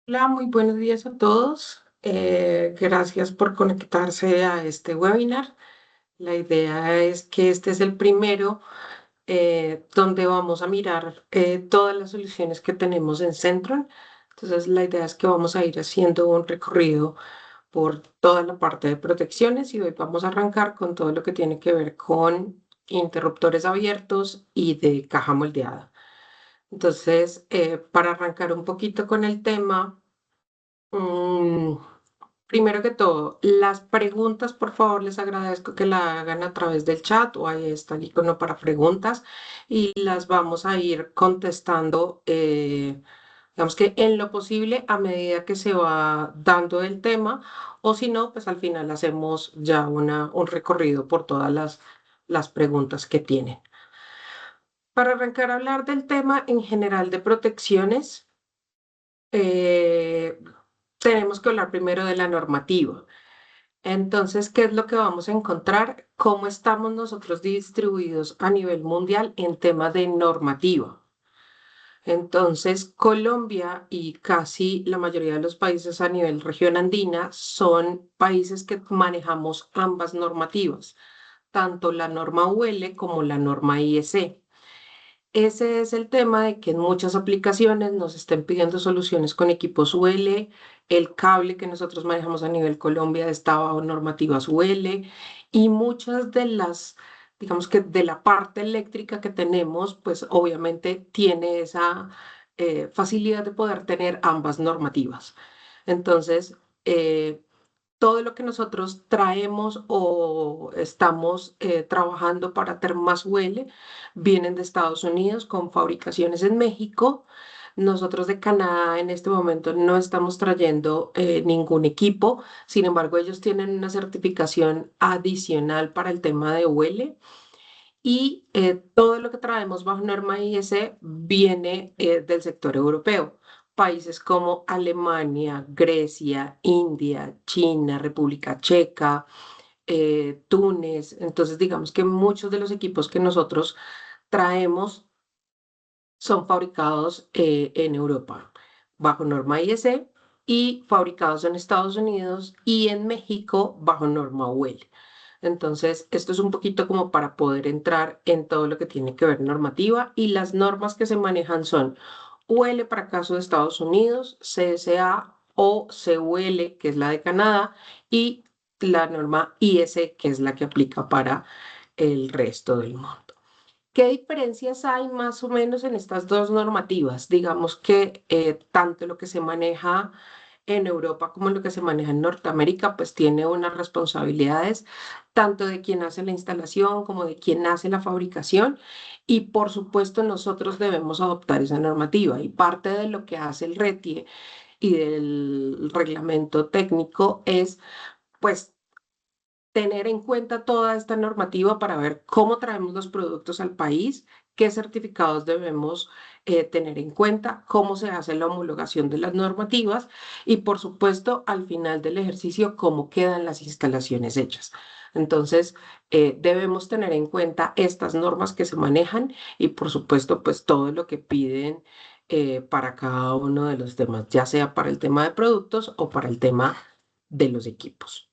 Hola, muy buenos días a todos. Gracias por conectarse a este webinar. La idea es que este es el primero donde vamos a mirar todas las soluciones que tenemos en Centron. Entonces, la idea es que vamos a ir haciendo un recorrido por toda la parte de protecciones y hoy vamos a arrancar con todo lo que tiene que ver con interruptores abiertos y de caja moldeada. Entonces, para arrancar un poquito con el tema. Mm, Primero que todo, las preguntas, por favor, les agradezco que la hagan a través del chat o ahí está el icono para preguntas y las vamos a ir contestando, digamos que en lo posible a medida que se va dando el tema o si no, pues al final hacemos ya un recorrido por todas las preguntas que tienen. Para arrancar a hablar del tema en general de protecciones, eh, tenemos que hablar primero de la normativa. Entonces, ¿qué es lo que vamos a encontrar? ¿Cómo estamos nosotros distribuidos a nivel mundial en tema de normativa? Entonces, Colombia y casi la mayoría de los países a nivel región andina son países que manejamos ambas normativas, tanto la norma UL como la norma IEC. Ese es el tema de que en muchas aplicaciones nos estén pidiendo soluciones con equipos UL, el cable que nosotros manejamos a nivel Colombia está bajo normativas UL y muchas de digamos que de la parte eléctrica que tenemos, pues obviamente tiene esa facilidad de poder tener ambas normativas. Entonces, todo lo que nosotros traemos o estamos trabajando para Termas UL vienen de Estados Unidos con fabricaciones en México. Nosotros de Canadá en este momento no estamos trayendo ningún equipo, sin embargo ellos tienen una certificación adicional para el tema de UL y todo lo que traemos bajo norma IS viene del sector europeo. Países como Alemania, Grecia, India, China, República Checa, Túnez. Entonces, digamos que muchos de los equipos que nosotros traemos son fabricados en Europa bajo norma IS y fabricados en Estados Unidos y en México bajo norma UL. Entonces, esto es un poquito como para poder entrar en todo lo que tiene que ver normativa y las normas que se manejan son UL para caso de Estados Unidos, CSA o CUL, que es la de Canadá, y la norma IS, que es la que aplica para el resto del mundo. ¿Qué diferencias hay más o menos en estas dos normativas? Digamos que tanto lo que se maneja en Europa como lo que se maneja en Norteamérica, pues tiene unas responsabilidades tanto de quien hace la instalación como de quien hace la fabricación y por supuesto nosotros debemos adoptar esa normativa y parte de lo que hace el RETIE y del reglamento técnico es pues tener en cuenta toda esta normativa para ver cómo traemos los productos al país, qué certificados debemos tener en cuenta, cómo se hace la homologación de las normativas y, por supuesto, al final del ejercicio, cómo quedan las instalaciones hechas. Entonces, debemos tener en cuenta estas normas que se manejan y, por supuesto, pues todo lo que piden para cada uno de los temas, ya sea para el tema de productos o para el tema de los equipos.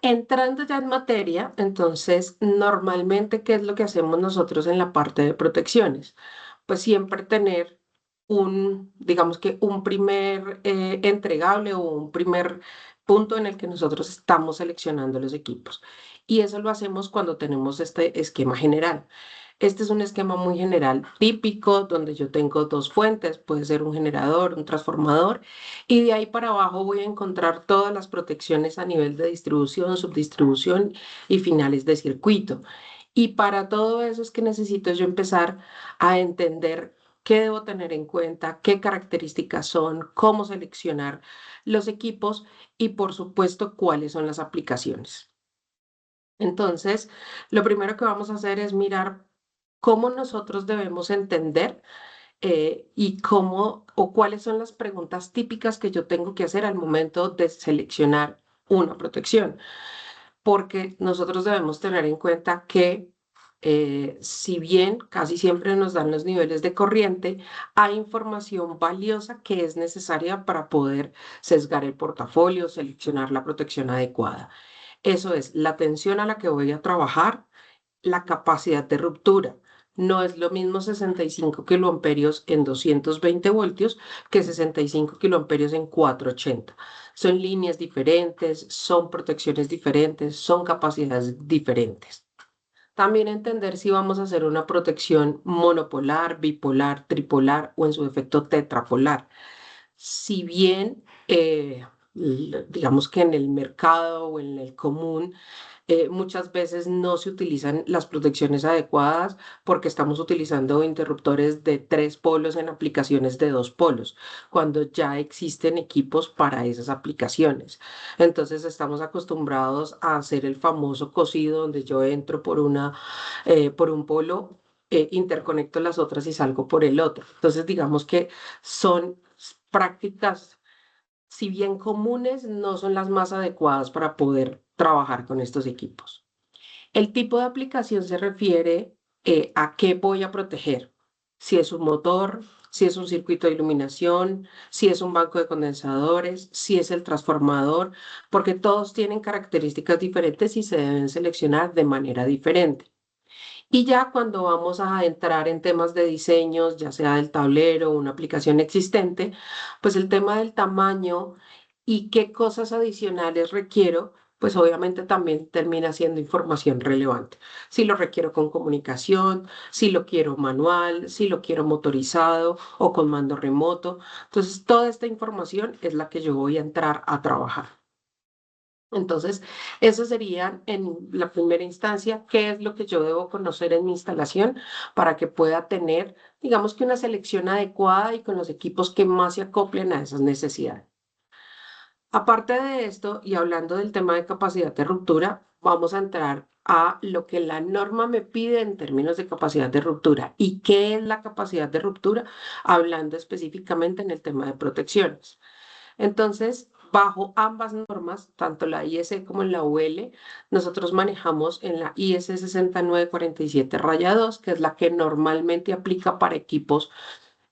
Entrando ya en materia, entonces, normalmente, ¿qué es lo que hacemos nosotros en la parte de protecciones? Pues siempre tener digamos que un primer entregable o un primer punto en el que nosotros estamos seleccionando los equipos. Y eso lo hacemos cuando tenemos este esquema general. Este es un esquema muy general, típico, donde yo tengo dos fuentes, puede ser un generador, un transformador, y de ahí para abajo voy a encontrar todas las protecciones a nivel de distribución, subdistribución y finales de circuito. Y para todo eso es que necesito yo empezar a entender qué debo tener en cuenta, qué características son, cómo seleccionar los equipos y por supuesto cuáles son las aplicaciones. Entonces, lo primero que vamos a hacer es mirar cómo nosotros debemos entender y cómo o cuáles son las preguntas típicas que yo tengo que hacer al momento de seleccionar una protección, porque nosotros debemos tener en cuenta que Si bien casi siempre nos dan los niveles de corriente, hay información valiosa que es necesaria para poder sesgar el portafolio, seleccionar la protección adecuada. Eso es la tensión a la que voy a trabajar, la capacidad de ruptura. No es lo mismo 65 kiloamperios en 220 voltios que 65 kiloamperios en 480. Son líneas diferentes, son protecciones diferentes, son capacidades diferentes. También entender si vamos a hacer una protección monopolar, bipolar, tripolar o en su efecto tetrapolar. Si bien, digamos que en el mercado o en el común, muchas veces no se utilizan las protecciones adecuadas porque estamos utilizando interruptores de 3 polos en aplicaciones de 2 polos, cuando ya existen equipos para esas aplicaciones. Entonces estamos acostumbrados a hacer el famoso cosido donde yo entro por un polo, interconecto las otras y salgo por el otro. Entonces digamos que son prácticas, si bien comunes, no son las más adecuadas para poder trabajar con estos equipos. El tipo de aplicación se refiere a qué voy a proteger. Si es un motor, si es un circuito de iluminación, si es un banco de condensadores, si es el transformador, porque todos tienen características diferentes y se deben seleccionar de manera diferente. Y ya cuando vamos a entrar en temas de diseños, ya sea del tablero o una aplicación existente, pues el tema del tamaño y qué cosas adicionales requiero, pues obviamente también termina siendo información relevante. Si lo requiero con comunicación, si lo quiero manual, si lo quiero motorizado o con mando remoto. Entonces, toda esta información es la que yo voy a entrar a trabajar. Entonces, eso sería en la primera instancia, qué es lo que yo debo conocer en mi instalación para que pueda tener, digamos que una selección adecuada y con los equipos que más se acoplen a esas necesidades. Aparte de esto, y hablando del tema de capacidad de ruptura, vamos a entrar a lo que la norma me pide en términos de capacidad de ruptura. ¿Y qué es la capacidad de ruptura? Hablando específicamente en el tema de protecciones. Entonces, bajo ambas normas, tanto la IS como la UL, nosotros manejamos en la IS 6947-2, que es la que normalmente aplica para equipos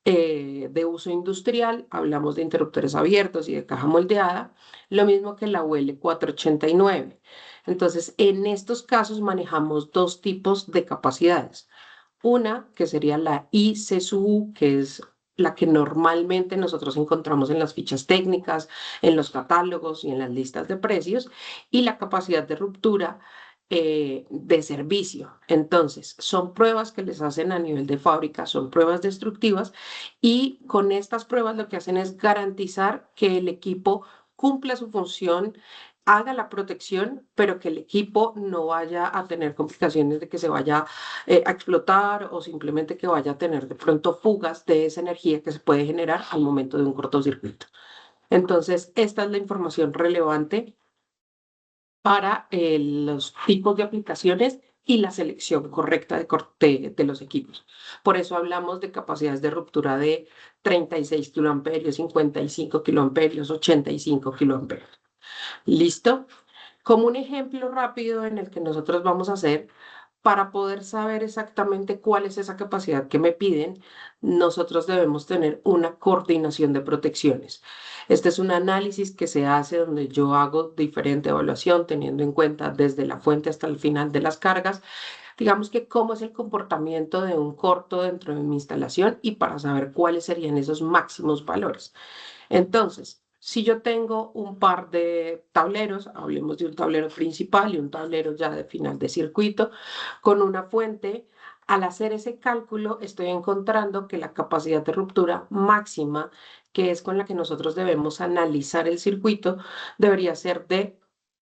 de uso industrial, hablamos de interruptores abiertos y de caja moldeada, lo mismo que la UL 489. Entonces, en estos casos manejamos dos tipos de capacidades. Una, que sería la ICSU, que es la que normalmente nosotros encontramos en las fichas técnicas, en los catálogos y en las listas de precios, y la capacidad de ruptura de servicio. Entonces, son pruebas que les hacen a nivel de fábrica, son pruebas destructivas, y con estas pruebas lo que hacen es garantizar que el equipo cumpla su función, haga la protección, pero que el equipo no vaya a tener complicaciones de que se vaya a explotar o simplemente que vaya a tener de pronto fugas de esa energía que se puede generar al momento de un cortocircuito. Entonces, esta es la información relevante para los tipos de aplicaciones y la selección correcta de los equipos. Por eso hablamos de capacidades de ruptura de 36 kiloamperios, 55 kiloamperios, 85 kiloamperios. ¿Listo? Como un ejemplo rápido en el que nosotros vamos a hacer, para poder saber exactamente cuál es esa capacidad que me piden, nosotros debemos tener una coordinación de protecciones. Este es un análisis que se hace donde yo hago diferente evaluación teniendo en cuenta desde la fuente hasta el final de las cargas, digamos que cómo es el comportamiento de un corto dentro de mi instalación y para saber cuáles serían esos máximos valores. Entonces, si yo tengo un par de tableros, hablemos de un tablero principal y un tablero ya de final de circuito, con una fuente, al hacer ese cálculo estoy encontrando que la capacidad de ruptura máxima, que es con la que nosotros debemos analizar el circuito, debería ser de,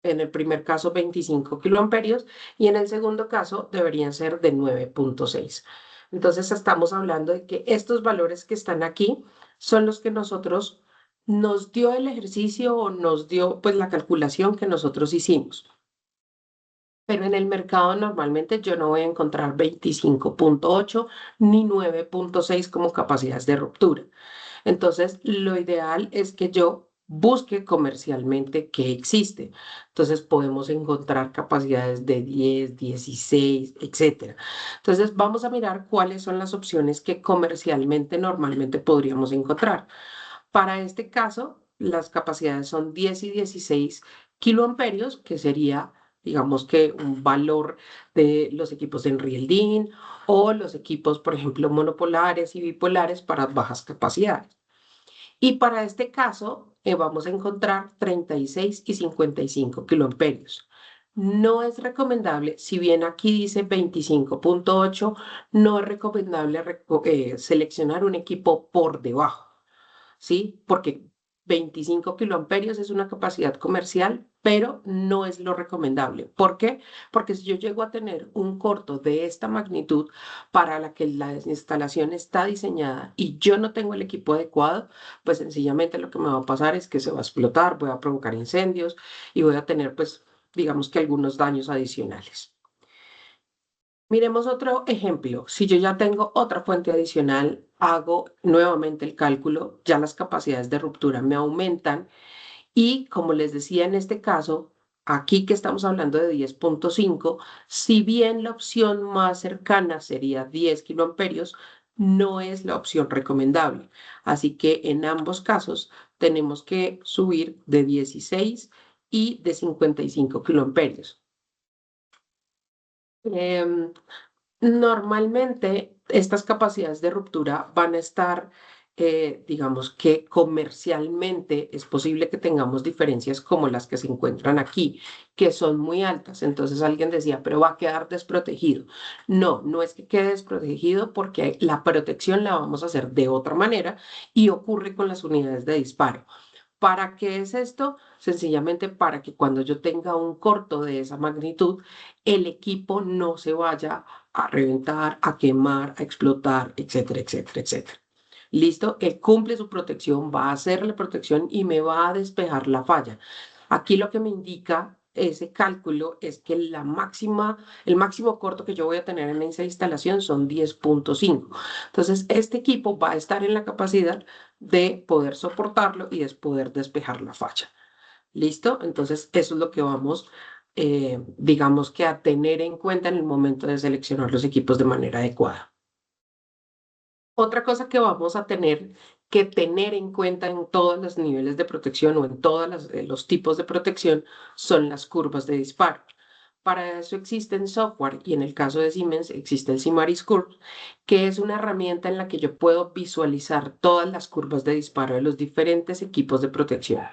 en el primer caso, 25 kiloamperios y en el segundo caso deberían ser de 9,6. Entonces estamos hablando de que estos valores que están aquí son los que nosotros nos dio el ejercicio o nos dio pues la calculación que nosotros hicimos. Pero en el mercado normalmente yo no voy a encontrar 25,8 ni 9,6 como capacidades de ruptura. Entonces, lo ideal es que yo busque comercialmente qué existe. Entonces podemos encontrar capacidades de 10, 16, etcétera. Entonces vamos a mirar cuáles son las opciones que comercialmente normalmente podríamos encontrar. Para este caso, las capacidades son 10 y 16 kiloamperios, que sería, digamos que un valor de los equipos de Enrieldin o los equipos, por ejemplo, monopolares y bipolares para bajas capacidades. Y para este caso, vamos a encontrar 36 y 55 kiloamperios. No es recomendable, si bien aquí dice 25.8, no es recomendable seleccionar un equipo por debajo. ¿Sí? Porque 25 kiloamperios es una capacidad comercial, pero no es lo recomendable. ¿Por qué? Porque si yo llego a tener un corto de esta magnitud para la que la instalación está diseñada y yo no tengo el equipo adecuado, pues sencillamente lo que me va a pasar es que se va a explotar, voy a provocar incendios y voy a tener, pues, digamos que algunos daños adicionales. Miremos otro ejemplo. Si yo ya tengo otra fuente adicional, hago nuevamente el cálculo, ya las capacidades de ruptura me aumentan y como les decía en este caso, aquí que estamos hablando de 10.5, si bien la opción más cercana sería 10 kiloamperios, no es la opción recomendable. Así que en ambos casos tenemos que subir de 16 y de 55 kiloamperios. Em, Normalmente estas capacidades de ruptura van a estar, digamos que comercialmente es posible que tengamos diferencias como las que se encuentran aquí, que son muy altas. Entonces alguien decía, pero va a quedar desprotegido. No, no es que quede desprotegido porque la protección la vamos a hacer de otra manera y ocurre con las unidades de disparo. ¿Para qué es esto? Sencillamente para que cuando yo tenga un corto de esa magnitud, el equipo no se vaya a reventar, a quemar, a explotar, etcétera, etcétera, etcétera. ¿Listo? Él cumple su protección, va a hacer la protección y me va a despejar la falla. Aquí lo que me indica ese cálculo es que el máximo corto que yo voy a tener en esa instalación son 10.5. Entonces, este equipo va a estar en la capacidad de poder soportarlo y de poder despejar la falla. ¿Listo? Entonces, eso es lo que vamos, digamos que a tener en cuenta en el momento de seleccionar los equipos de manera adecuada. Otra cosa que vamos a tener que tener en cuenta en todos los niveles de protección o en todos los tipos de protección son las curvas de disparo. Para eso existen software y en el caso de Siemens existe el Simaris Curve, que es una herramienta en la que yo puedo visualizar todas las curvas de disparo de los diferentes equipos de protección.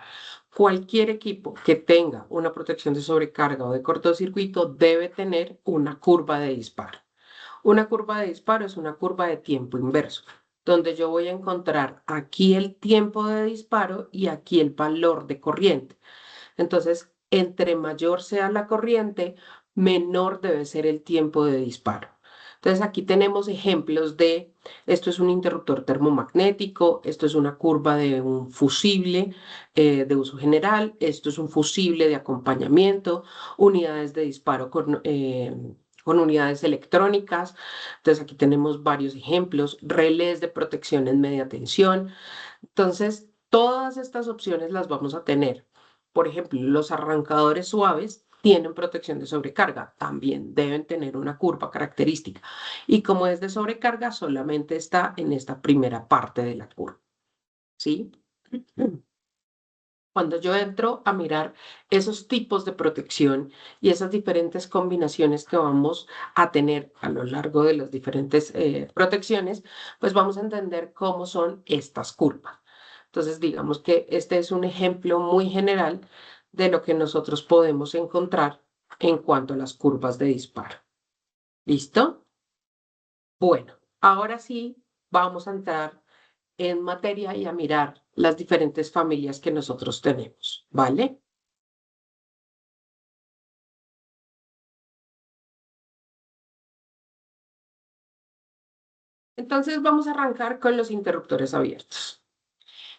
Cualquier equipo que tenga una protección de sobrecarga o de cortocircuito debe tener una curva de disparo. Una curva de disparo es una curva de tiempo inverso, donde yo voy a encontrar aquí el tiempo de disparo y aquí el valor de corriente. Entonces, entre mayor sea la corriente, menor debe ser el tiempo de disparo. Entonces, aquí tenemos ejemplos de, esto es un interruptor termomagnético, esto es una curva de un fusible de uso general, esto es un fusible de acompañamiento, unidades de disparo con unidades electrónicas. Entonces, aquí tenemos varios ejemplos, relés de protección en media tensión. Entonces, todas estas opciones las vamos a tener. Por ejemplo, los arrancadores suaves tienen protección de sobrecarga, también deben tener una curva característica. Y como es de sobrecarga, solamente está en esta primera parte de la curva. ¿Sí? Cuando yo entro a mirar esos tipos de protección y esas diferentes combinaciones que vamos a tener a lo largo de las diferentes protecciones, pues vamos a entender cómo son estas curvas. Entonces, digamos que este es un ejemplo muy general de lo que nosotros podemos encontrar en cuanto a las curvas de disparo. ¿Listo? Bueno, ahora sí vamos a entrar en materia y a mirar las diferentes familias que nosotros tenemos, ¿vale? Entonces vamos a arrancar con los interruptores abiertos.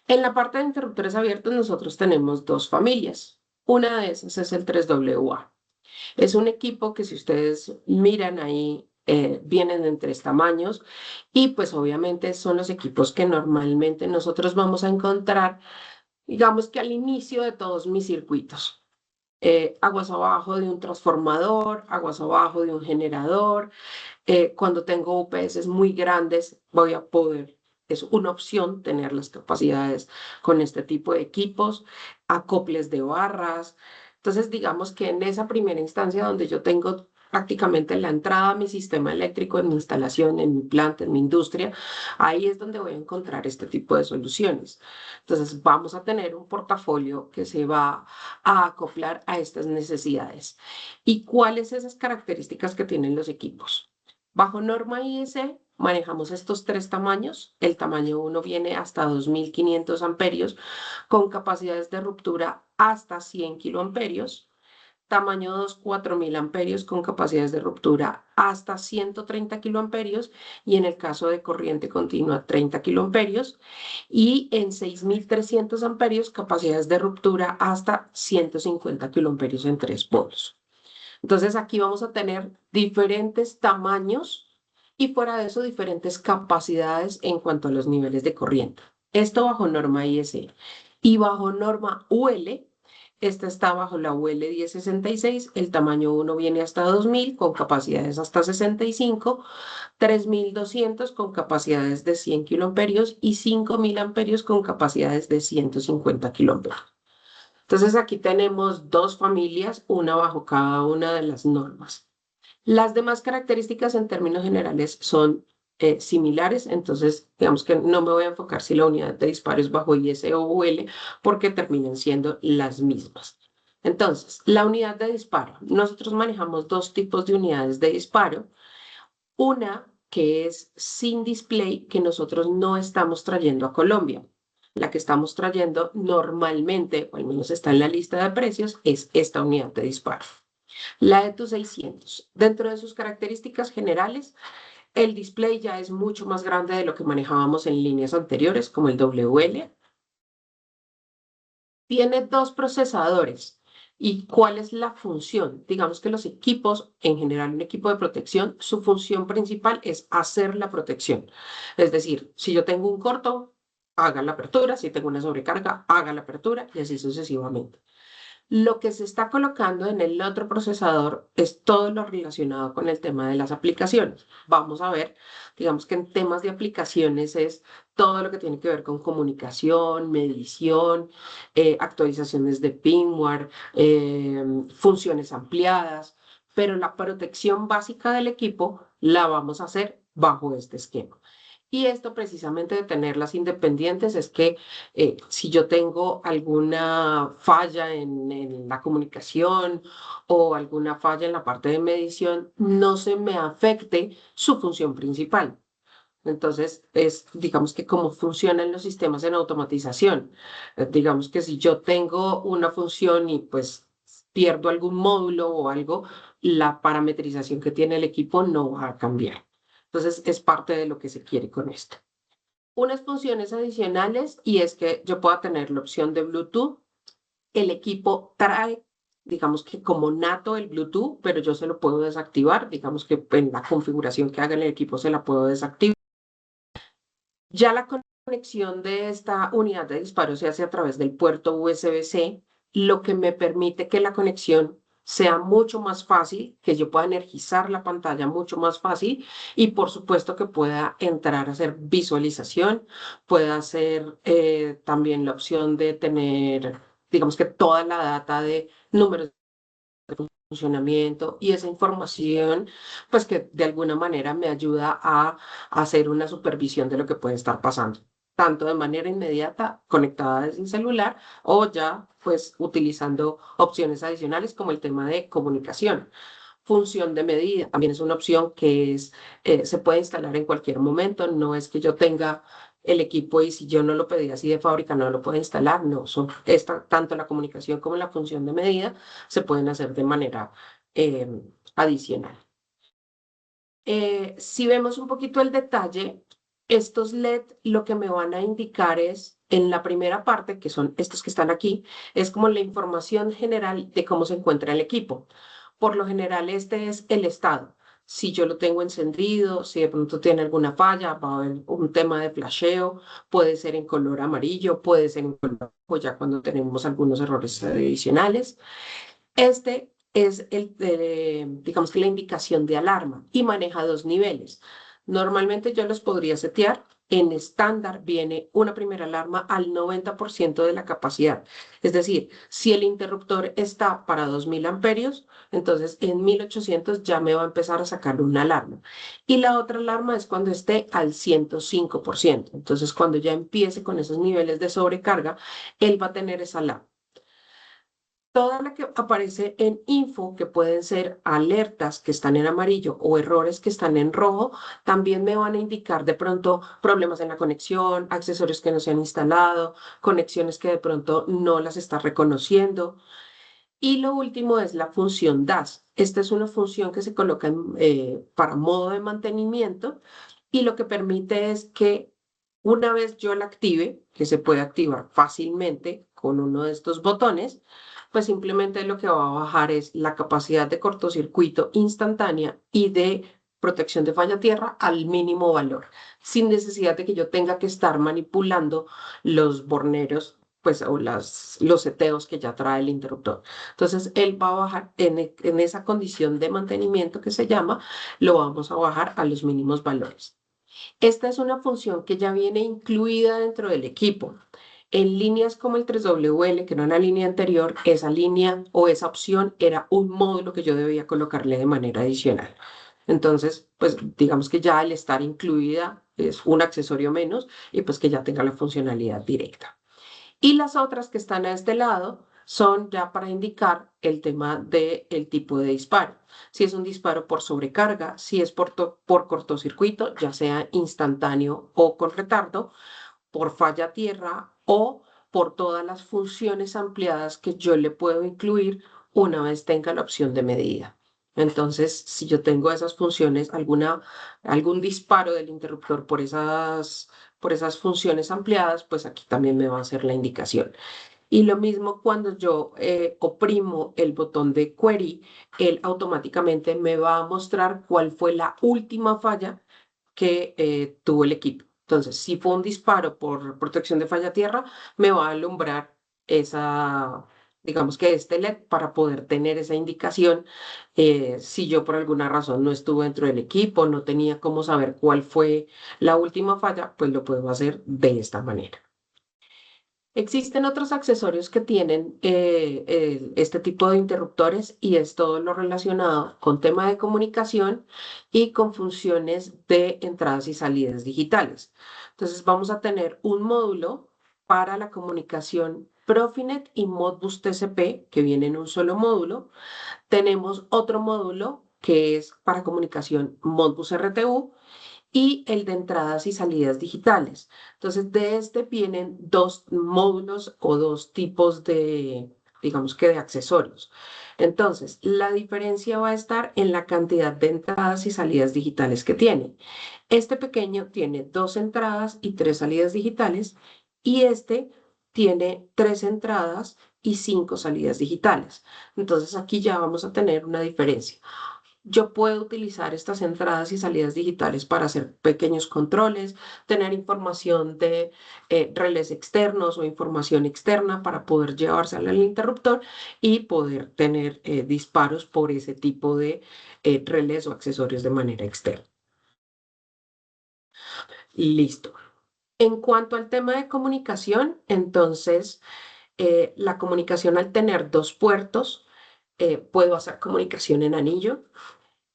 En la parte de interruptores abiertos nosotros tenemos dos familias. Una de esas es el 3WA. Es un equipo que si ustedes miran ahí, vienen en tres tamaños y pues obviamente son los equipos que normalmente nosotros vamos a encontrar Digamos que al inicio de todos mis circuitos. Aguas abajo de un transformador, aguas abajo de un generador. Cuando tengo UPS muy grandes, voy a poder, es una opción tener las capacidades con este tipo de equipos, acoples de barras. Entonces, digamos que en esa primera instancia donde yo tengo prácticamente la entrada a mi sistema eléctrico, en mi instalación, en mi planta, en mi industria, ahí es donde voy a encontrar este tipo de soluciones. Entonces, vamos a tener un portafolio que se va a acoplar a estas necesidades. ¿Y cuáles esas características que tienen los equipos? Bajo norma IEC manejamos estos tres tamaños. El tamaño 1 viene hasta 2500 amperios con capacidades de ruptura hasta 100 kiloamperios. Tamaño 2, 4000 amperios con capacidades de ruptura hasta 130 kiloamperios y en el caso de corriente continua 30 kiloamperios y en 6300 amperios capacidades de ruptura hasta 150 kiloamperios en 3 polos. Entonces aquí vamos a tener diferentes tamaños y fuera de eso diferentes capacidades en cuanto a los niveles de corriente. Esto bajo norma IEC. Y bajo norma UL, esta está bajo la UL 1066, el tamaño 1 viene hasta 2000 con capacidades hasta 65, 3200 con capacidades de 100 kiloamperios y 5000 amperios con capacidades de 150 kiloamperios. Entonces aquí tenemos dos familias, una bajo cada una de las normas. Las demás características en términos generales son similares, entonces digamos que no me voy a enfocar si la unidad de disparo es bajo IS o UL porque terminan siendo las mismas. Entonces, la unidad de disparo. Nosotros manejamos dos tipos de unidades de disparo. Una que es sin display que nosotros no estamos trayendo a Colombia. La que estamos trayendo normalmente, o al menos está en la lista de precios, es esta unidad de disparo. La ETU 600. Dentro de sus características generales, el display ya es mucho más grande de lo que manejábamos en líneas anteriores, como el WL. Tiene dos procesadores. ¿Y cuál es la función? Digamos que los equipos, en general un equipo de protección, su función principal es hacer la protección. Es decir, si yo tengo un corto, haga la apertura, si tengo una sobrecarga, haga la apertura y así sucesivamente. Lo que se está colocando en el otro procesador es todo lo relacionado con el tema de las aplicaciones. Vamos a ver, digamos que en temas de aplicaciones es todo lo que tiene que ver con comunicación, medición, actualizaciones de firmware, funciones ampliadas, pero la protección básica del equipo la vamos a hacer bajo este esquema. Y esto precisamente de tenerlas independientes es que si yo tengo alguna falla en la comunicación o alguna falla en la parte de medición, no se me afecte su función principal. Entonces, es, digamos que cómo funcionan los sistemas en automatización. Digamos que si yo tengo una función y pues pierdo algún módulo o algo, la parametrización que tiene el equipo no va a cambiar. Entonces, es parte de lo que se quiere con esto. Unas funciones adicionales y es que yo pueda tener la opción de Bluetooth. El equipo trae, digamos que como nato el Bluetooth, pero yo se lo puedo desactivar. Digamos que en la configuración que haga el equipo se la puedo desactivar. Ya la conexión de esta unidad de disparo se hace a través del puerto USB-C, lo que me permite que la conexión sea mucho más fácil, que yo pueda energizar la pantalla mucho más fácil y por supuesto que pueda entrar a hacer visualización, pueda hacer también la opción de tener, digamos que toda la data de números funcionamiento y esa información, pues que de alguna manera me ayuda a hacer una supervisión de lo que puede estar pasando, tanto de manera inmediata conectada desde el celular o ya pues utilizando opciones adicionales como el tema de comunicación. Función de medida también es una opción que es, se puede instalar en cualquier momento, no es que yo tenga el equipo y si yo no lo pedí así de fábrica no lo puedo instalar, no, son tanto la comunicación como la función de medida se pueden hacer de manera eh, adicional. Si vemos un poquito el detalle, estos LED lo que me van a indicar es, en la primera parte, que son estos que están aquí, es como la información general de cómo se encuentra el equipo. Por lo general, este es el estado. si yo lo tengo encendido, si de pronto tiene alguna falla, va a haber un tema de flasheo, puede ser en color amarillo, puede ser en color rojo, ya cuando tenemos algunos errores adicionales. Este es digamos que la indicación de alarma y maneja dos niveles. Normalmente yo los podría setear. En estándar viene una primera alarma al 90% de la capacidad. Es decir, si el interruptor está para 2000 amperios, entonces en 1800 ya me va a empezar a sacar una alarma. Y la otra alarma es cuando esté al 105%. Entonces, cuando ya empiece con esos niveles de sobrecarga, él va a tener esa alarma. Toda la que aparece en info, que pueden ser alertas que están en amarillo o errores que están en rojo, también me van a indicar de pronto problemas en la conexión, accesorios que no se han instalado, conexiones que de pronto no las está reconociendo. Y lo último es la función DAS. Esta es una función que se coloca para modo de mantenimiento y lo que permite es que una vez yo la active, que se puede activar fácilmente con uno de estos botones, pues simplemente lo que va a bajar es la capacidad de cortocircuito instantánea y de protección de falla tierra al mínimo valor, sin necesidad de que yo tenga que estar manipulando los borneros, pues, o los seteos que ya trae el interruptor. Entonces, él va a bajar en esa condición de mantenimiento que se llama, lo vamos a bajar a los mínimos valores. Esta es una función que ya viene incluida dentro del equipo. En líneas como el 3WL, que no en la línea anterior, esa línea o esa opción era un módulo que yo debía colocarle de manera adicional. Entonces, pues digamos que ya al estar incluida es un accesorio menos y pues que ya tenga la funcionalidad directa. Y las otras que están a este lado son ya para indicar el tema del tipo de disparo. Si es un disparo por sobrecarga, si es por cortocircuito, ya sea instantáneo o con retardo, por falla tierra o por todas las funciones ampliadas que yo le puedo incluir una vez tenga la opción de medida. Entonces, si yo tengo esas funciones, algún disparo del interruptor por esas funciones ampliadas, pues aquí también me va a hacer la indicación. Y lo mismo cuando yo oprimo el botón de query, él automáticamente me va a mostrar cuál fue la última falla que tuvo el equipo. Entonces, si fue un disparo por protección de falla tierra, me va a alumbrar esa, digamos que este LED para poder tener esa indicación. Si yo por alguna razón no estuve dentro del equipo, no tenía cómo saber cuál fue la última falla, pues lo puedo hacer de esta manera. Existen otros accesorios que tienen este tipo de interruptores y es todo lo relacionado con tema de comunicación y con funciones de entradas y salidas digitales. Entonces vamos a tener un módulo para la comunicación Profinet y Modbus TCP que viene en un solo módulo. Tenemos otro módulo que es para comunicación Modbus RTU y el de entradas y salidas digitales. Entonces, de este vienen dos módulos o dos tipos de, digamos que de accesorios. Entonces, la diferencia va a estar en la cantidad de entradas y salidas digitales que tiene. Este pequeño tiene dos entradas y tres salidas digitales y este tiene tres entradas y cinco salidas digitales. Entonces, aquí ya vamos a tener una diferencia. Yo puedo utilizar estas entradas y salidas digitales para hacer pequeños controles, tener información de relés externos o información externa para poder llevársela al interruptor y poder tener disparos por ese tipo de relés o accesorios de manera externa. Listo. En cuanto al tema de comunicación, entonces la comunicación al tener dos puertos, puedo hacer comunicación en anillo.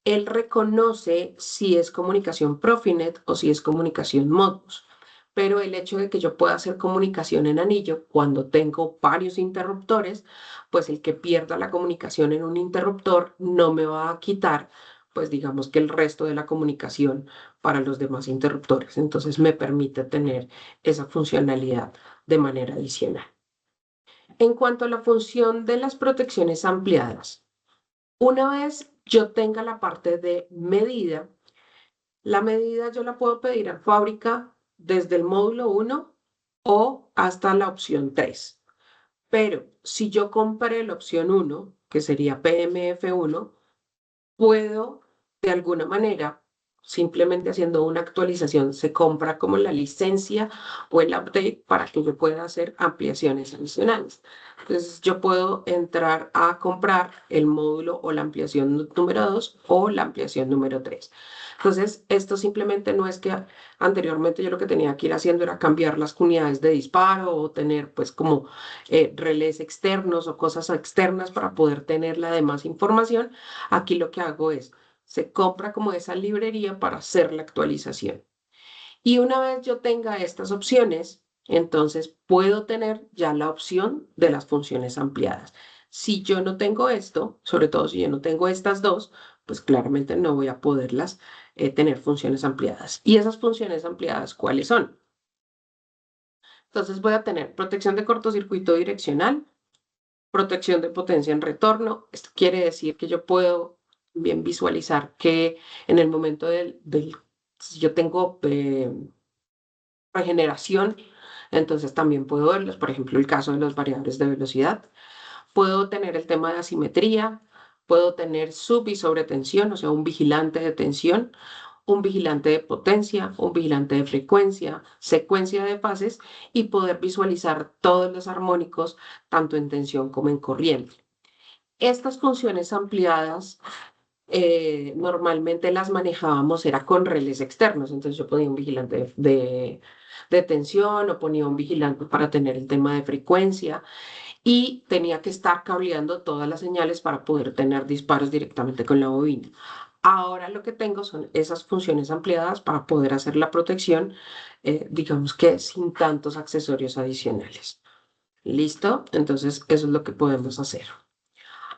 Él reconoce si es comunicación Profinet o si es comunicación Modbus, pero el hecho de que yo pueda hacer comunicación en anillo cuando tengo varios interruptores, pues el que pierda la comunicación en un interruptor no me va a quitar, pues digamos que el resto de la comunicación para los demás interruptores. Entonces me permite tener esa funcionalidad de manera adicional. En cuanto a la función de las protecciones ampliadas, una vez yo tenga la parte de medida, la medida yo la puedo pedir a fábrica desde el módulo 1 o hasta la opción 3. Pero si yo compré la opción 1, que sería PMF1, puedo de alguna manera, simplemente haciendo una actualización, se compra como la licencia o el update para que yo pueda hacer ampliaciones adicionales. Entonces, yo puedo entrar a comprar el módulo o la ampliación número 2 o la ampliación número 3. Entonces, esto simplemente no es que anteriormente yo lo que tenía que ir haciendo era cambiar las unidades de disparo o tener pues como relés externos o cosas externas para poder tener la demás información. Aquí lo que hago es se compra como esa librería para hacer la actualización. Y una vez yo tenga estas opciones, entonces puedo tener ya la opción de las funciones ampliadas. Si yo no tengo esto, sobre todo si yo no tengo estas dos, pues claramente no voy a poderlas tener funciones ampliadas. ¿Y esas funciones ampliadas cuáles son? Entonces voy a tener protección de cortocircuito direccional, protección de potencia en retorno. Esto quiere decir que yo puedo bien visualizar que en el momento si yo tengo regeneración, entonces también puedo verlos, por ejemplo, el caso de los variadores de velocidad. Puedo tener el tema de asimetría, puedo tener sub y sobretensión, o sea, un vigilante de tensión, un vigilante de potencia, un vigilante de frecuencia, secuencia de fases y poder visualizar todos los armónicos, tanto en tensión como en corriente. Estas funciones ampliadas normalmente las manejábamos era con relés externos, entonces yo ponía un vigilante de tensión o ponía un vigilante para tener el tema de frecuencia y tenía que estar cableando todas las señales para poder tener disparos directamente con la bobina. Ahora lo que tengo son esas funciones ampliadas para poder hacer la protección, digamos que sin tantos accesorios adicionales. ¿Listo? Entonces eso es lo que podemos hacer.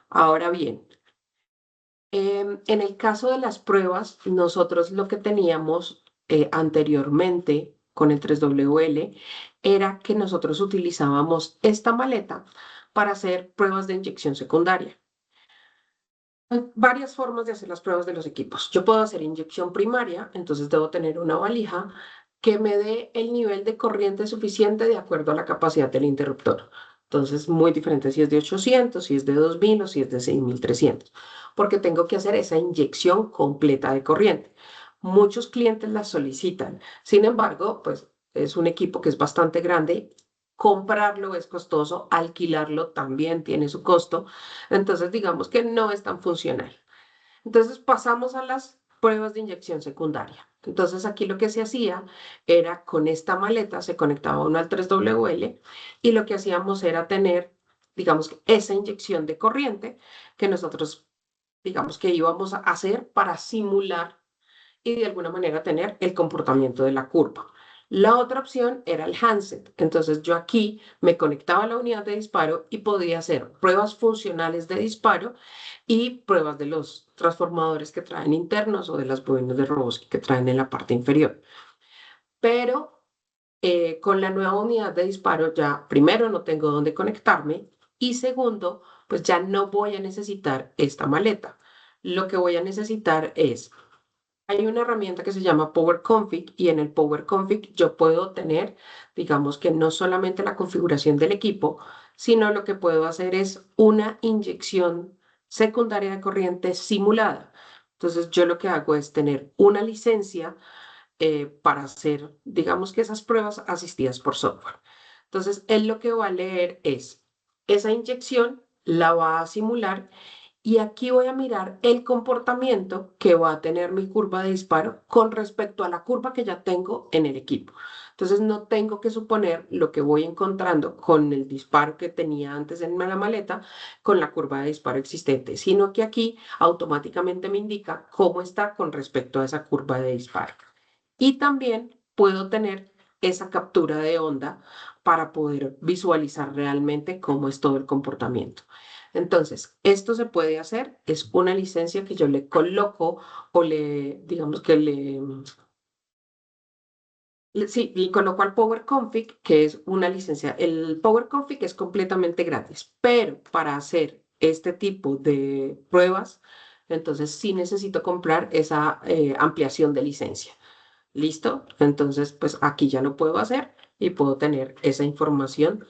Ahora bien, en el caso de las pruebas, nosotros lo que teníamos anteriormente con el 3WL era que nosotros utilizábamos esta maleta para hacer pruebas de inyección secundaria. Hay varias formas de hacer las pruebas de los equipos. Yo puedo hacer inyección primaria, entonces debo tener una valija que me dé el nivel de corriente suficiente de acuerdo a la capacidad del interruptor. Entonces, muy diferente si es de 800, si es de 2000 o si es de 6300, porque tengo que hacer esa inyección completa de corriente. Muchos clientes la solicitan. Sin embargo, pues es un equipo que es bastante grande. Comprarlo es costoso, alquilarlo también tiene su costo. Entonces, digamos que no es tan funcional. Entonces, pasamos a las pruebas de inyección secundaria. Entonces, aquí lo que se hacía era con esta maleta, se conectaba uno al 3WL y lo que hacíamos era tener, digamos, esa inyección de corriente que nosotros, digamos, que íbamos a hacer para simular y de alguna manera tener el comportamiento de la curva. La otra opción era el handset. Entonces yo aquí me conectaba a la unidad de disparo y podía hacer pruebas funcionales de disparo y pruebas de los transformadores que traen internos o de las bobinas de Rogowski que traen en la parte inferior. Pero con la nueva unidad de disparo ya primero no tengo dónde conectarme y segundo, pues ya no voy a necesitar esta maleta. Lo que voy a necesitar es hay una herramienta que se llama Power Config y en el Power Config yo puedo tener, digamos que no solamente la configuración del equipo, sino lo que puedo hacer es una inyección secundaria de corriente simulada. Entonces yo lo que hago es tener una licencia para hacer, digamos que esas pruebas asistidas por software. Entonces él lo que va a leer es esa inyección, la va a simular y aquí voy a mirar el comportamiento que va a tener mi curva de disparo con respecto a la curva que ya tengo en el equipo. Entonces no tengo que suponer lo que voy encontrando con el disparo que tenía antes en la maleta con la curva de disparo existente, sino que aquí automáticamente me indica cómo está con respecto a esa curva de disparo. Y también puedo tener esa captura de onda para poder visualizar realmente cómo es todo el comportamiento. Entonces, esto se puede hacer, es una licencia que yo le coloco o digamos que sí, le coloco al Power Config, que es una licencia. El Power Config es completamente gratis, pero para hacer este tipo de pruebas, entonces sí necesito comprar esa ampliación de licencia. ¿Listo? Entonces, pues aquí ya lo puedo hacer y puedo tener esa información,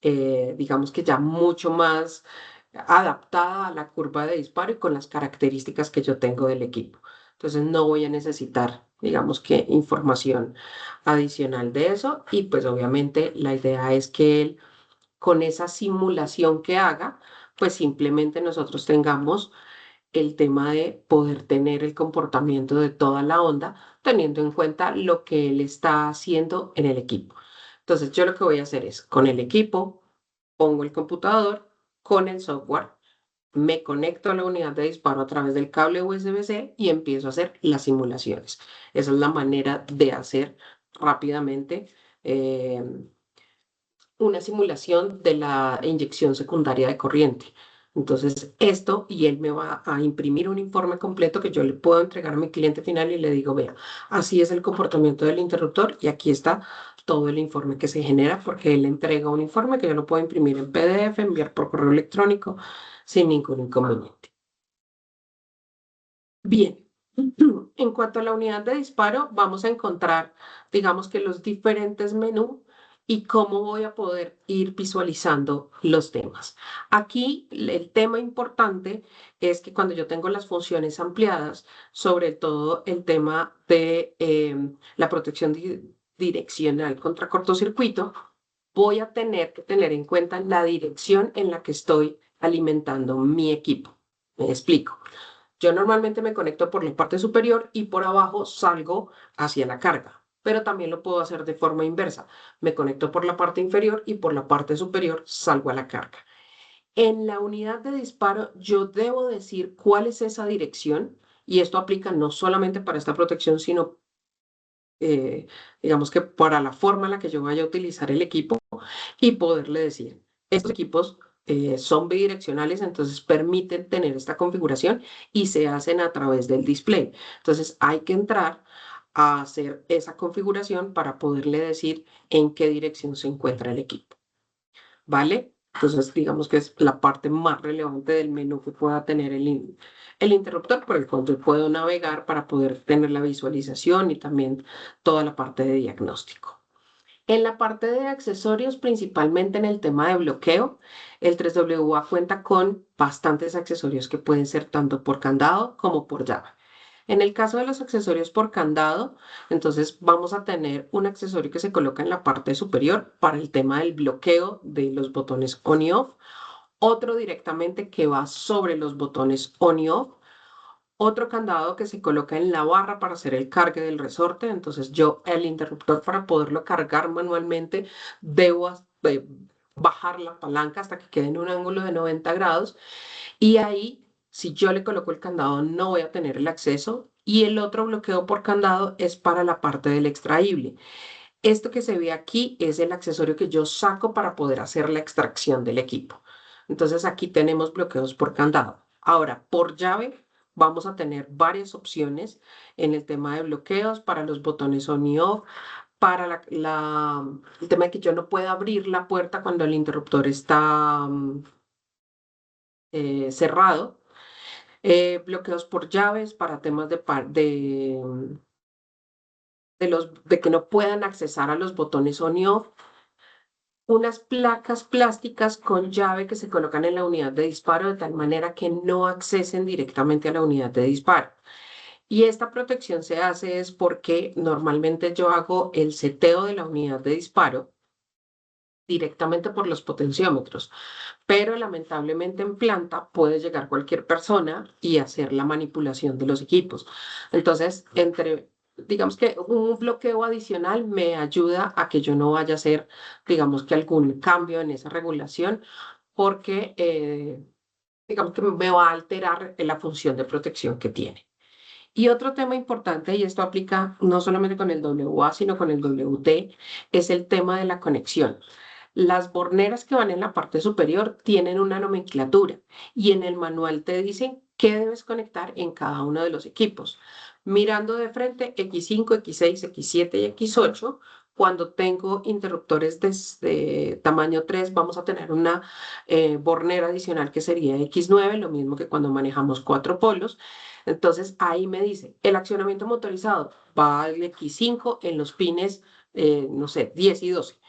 digamos que ya mucho más adaptada a la curva de disparo y con las características que yo tengo del equipo. Entonces no voy a necesitar, digamos que, información adicional de eso y pues obviamente la idea es que él, con esa simulación que haga, pues simplemente nosotros tengamos el tema de poder tener el comportamiento de toda la onda, teniendo en cuenta lo que él está haciendo en el equipo. Entonces, yo lo que voy a hacer es, con el equipo, pongo el computador con el software, me conecto a la unidad de disparo a través del cable USB-C y empiezo a hacer las simulaciones. Esa es la manera de hacer rápidamente eh, una simulación de la inyección secundaria de corriente. Entonces, esto, y él me va a imprimir un informe completo que yo le puedo entregar a mi cliente final y le digo, vea, así es el comportamiento del interruptor y aquí está todo el informe que se genera porque él entrega un informe que yo lo puedo imprimir en PDF, enviar por correo electrónico sin ningún inconveniente. Bien, en cuanto a la unidad de disparo, vamos a encontrar, digamos que los diferentes menús y cómo voy a poder ir visualizando los temas. Aquí el tema importante es que cuando yo tengo las funciones ampliadas, sobre todo el tema de la protección direccional contra cortocircuito, voy a tener que tener en cuenta la dirección en la que estoy alimentando mi equipo. Me explico. Yo normalmente me conecto por la parte superior y por abajo salgo hacia la carga, pero también lo puedo hacer de forma inversa. Me conecto por la parte inferior y por la parte superior salgo a la carga. En la unidad de disparo yo debo decir cuál es esa dirección y esto aplica no solamente para esta protección, sino digamos que para la forma en la que yo vaya a utilizar el equipo y poderle decir, estos equipos son bidireccionales, entonces permiten tener esta configuración y se hacen a través del display. Entonces hay que entrar a hacer esa configuración para poderle decir en qué dirección se encuentra el equipo. ¿Vale? Entonces digamos que es la parte más relevante del menú que pueda tener el interruptor por el cual yo puedo navegar para poder tener la visualización y también toda la parte de diagnóstico. En la parte de accesorios, principalmente en el tema de bloqueo, el 3WA cuenta con bastantes accesorios que pueden ser tanto por candado como por llave. En el caso de los accesorios por candado, entonces vamos a tener un accesorio que se coloca en la parte superior para el tema del bloqueo de los botones on y off, otro directamente que va sobre los botones on y off, otro candado que se coloca en la barra para hacer el cargue del resorte. Entonces yo el interruptor para poderlo cargar manualmente debo bajar la palanca hasta que quede en un ángulo de 90 grados y ahí si yo le coloco el candado no voy a tener el acceso. Y el otro bloqueo por candado es para la parte del extraíble. Esto que se ve aquí es el accesorio que yo saco para poder hacer la extracción del equipo. Entonces aquí tenemos bloqueos por candado. Ahora, por llave, vamos a tener varias opciones en el tema de bloqueos para los botones on y off, para el tema de que yo no pueda abrir la puerta cuando el interruptor está cerrado. Bloqueos por llaves para temas de que no puedan accesar a los botones on y off, unas placas plásticas con llave que se colocan en la unidad de disparo de tal manera que no accesen directamente a la unidad de disparo. Y esta protección se hace es porque normalmente yo hago el seteo de la unidad de disparo directamente por los potenciómetros, pero lamentablemente en planta puede llegar cualquier persona y hacer la manipulación de los equipos. Entonces, digamos que un bloqueo adicional me ayuda a que yo no vaya a hacer, digamos que algún cambio en esa regulación, porque digamos que me va a alterar la función de protección que tiene. Y otro tema importante, y esto aplica no solamente con el WA, sino con el WT, es el tema de la conexión. Las borneras que van en la parte superior tienen una nomenclatura y en el manual te dicen qué debes conectar en cada uno de los equipos. Mirando de frente X5, X6, X7 y X8, cuando tengo interruptores de tamaño 3, vamos a tener una bornera adicional que sería X9, lo mismo que cuando manejamos 4 polos. Entonces ahí me dice, el accionamiento motorizado va al X5 en los pines, no sé, 10 y 12.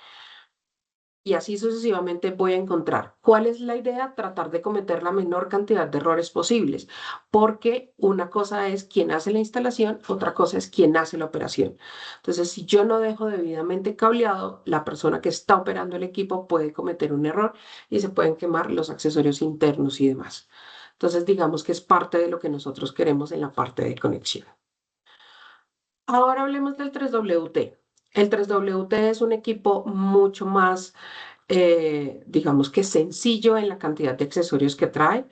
Y así sucesivamente voy a encontrar. ¿Cuál es la idea? Tratar de cometer la menor cantidad de errores posibles, porque una cosa es quien hace la instalación, otra cosa es quien hace la operación. Entonces, si yo no dejo debidamente cableado, la persona que está operando el equipo puede cometer un error y se pueden quemar los accesorios internos y demás. Entonces, digamos que es parte de lo que nosotros queremos en la parte de conexión. Ahora hablemos del 3WT. El 3WT es un equipo mucho más, digamos que sencillo en la cantidad de accesorios que trae.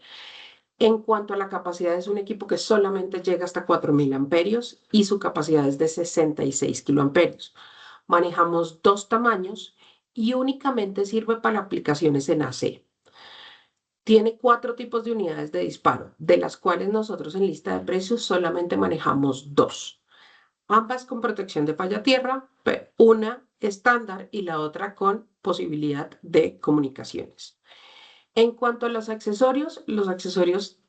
En cuanto a la capacidad, es un equipo que solamente llega hasta 4.000 amperios y su capacidad es de 66 kiloamperios. Manejamos dos tamaños y únicamente sirve para aplicaciones en AC. Tiene cuatro tipos de unidades de disparo, de las cuales nosotros en lista de precios solamente manejamos dos, ambas con protección de falla tierra, una estándar y la otra con posibilidad de comunicaciones. En cuanto a los accesorios,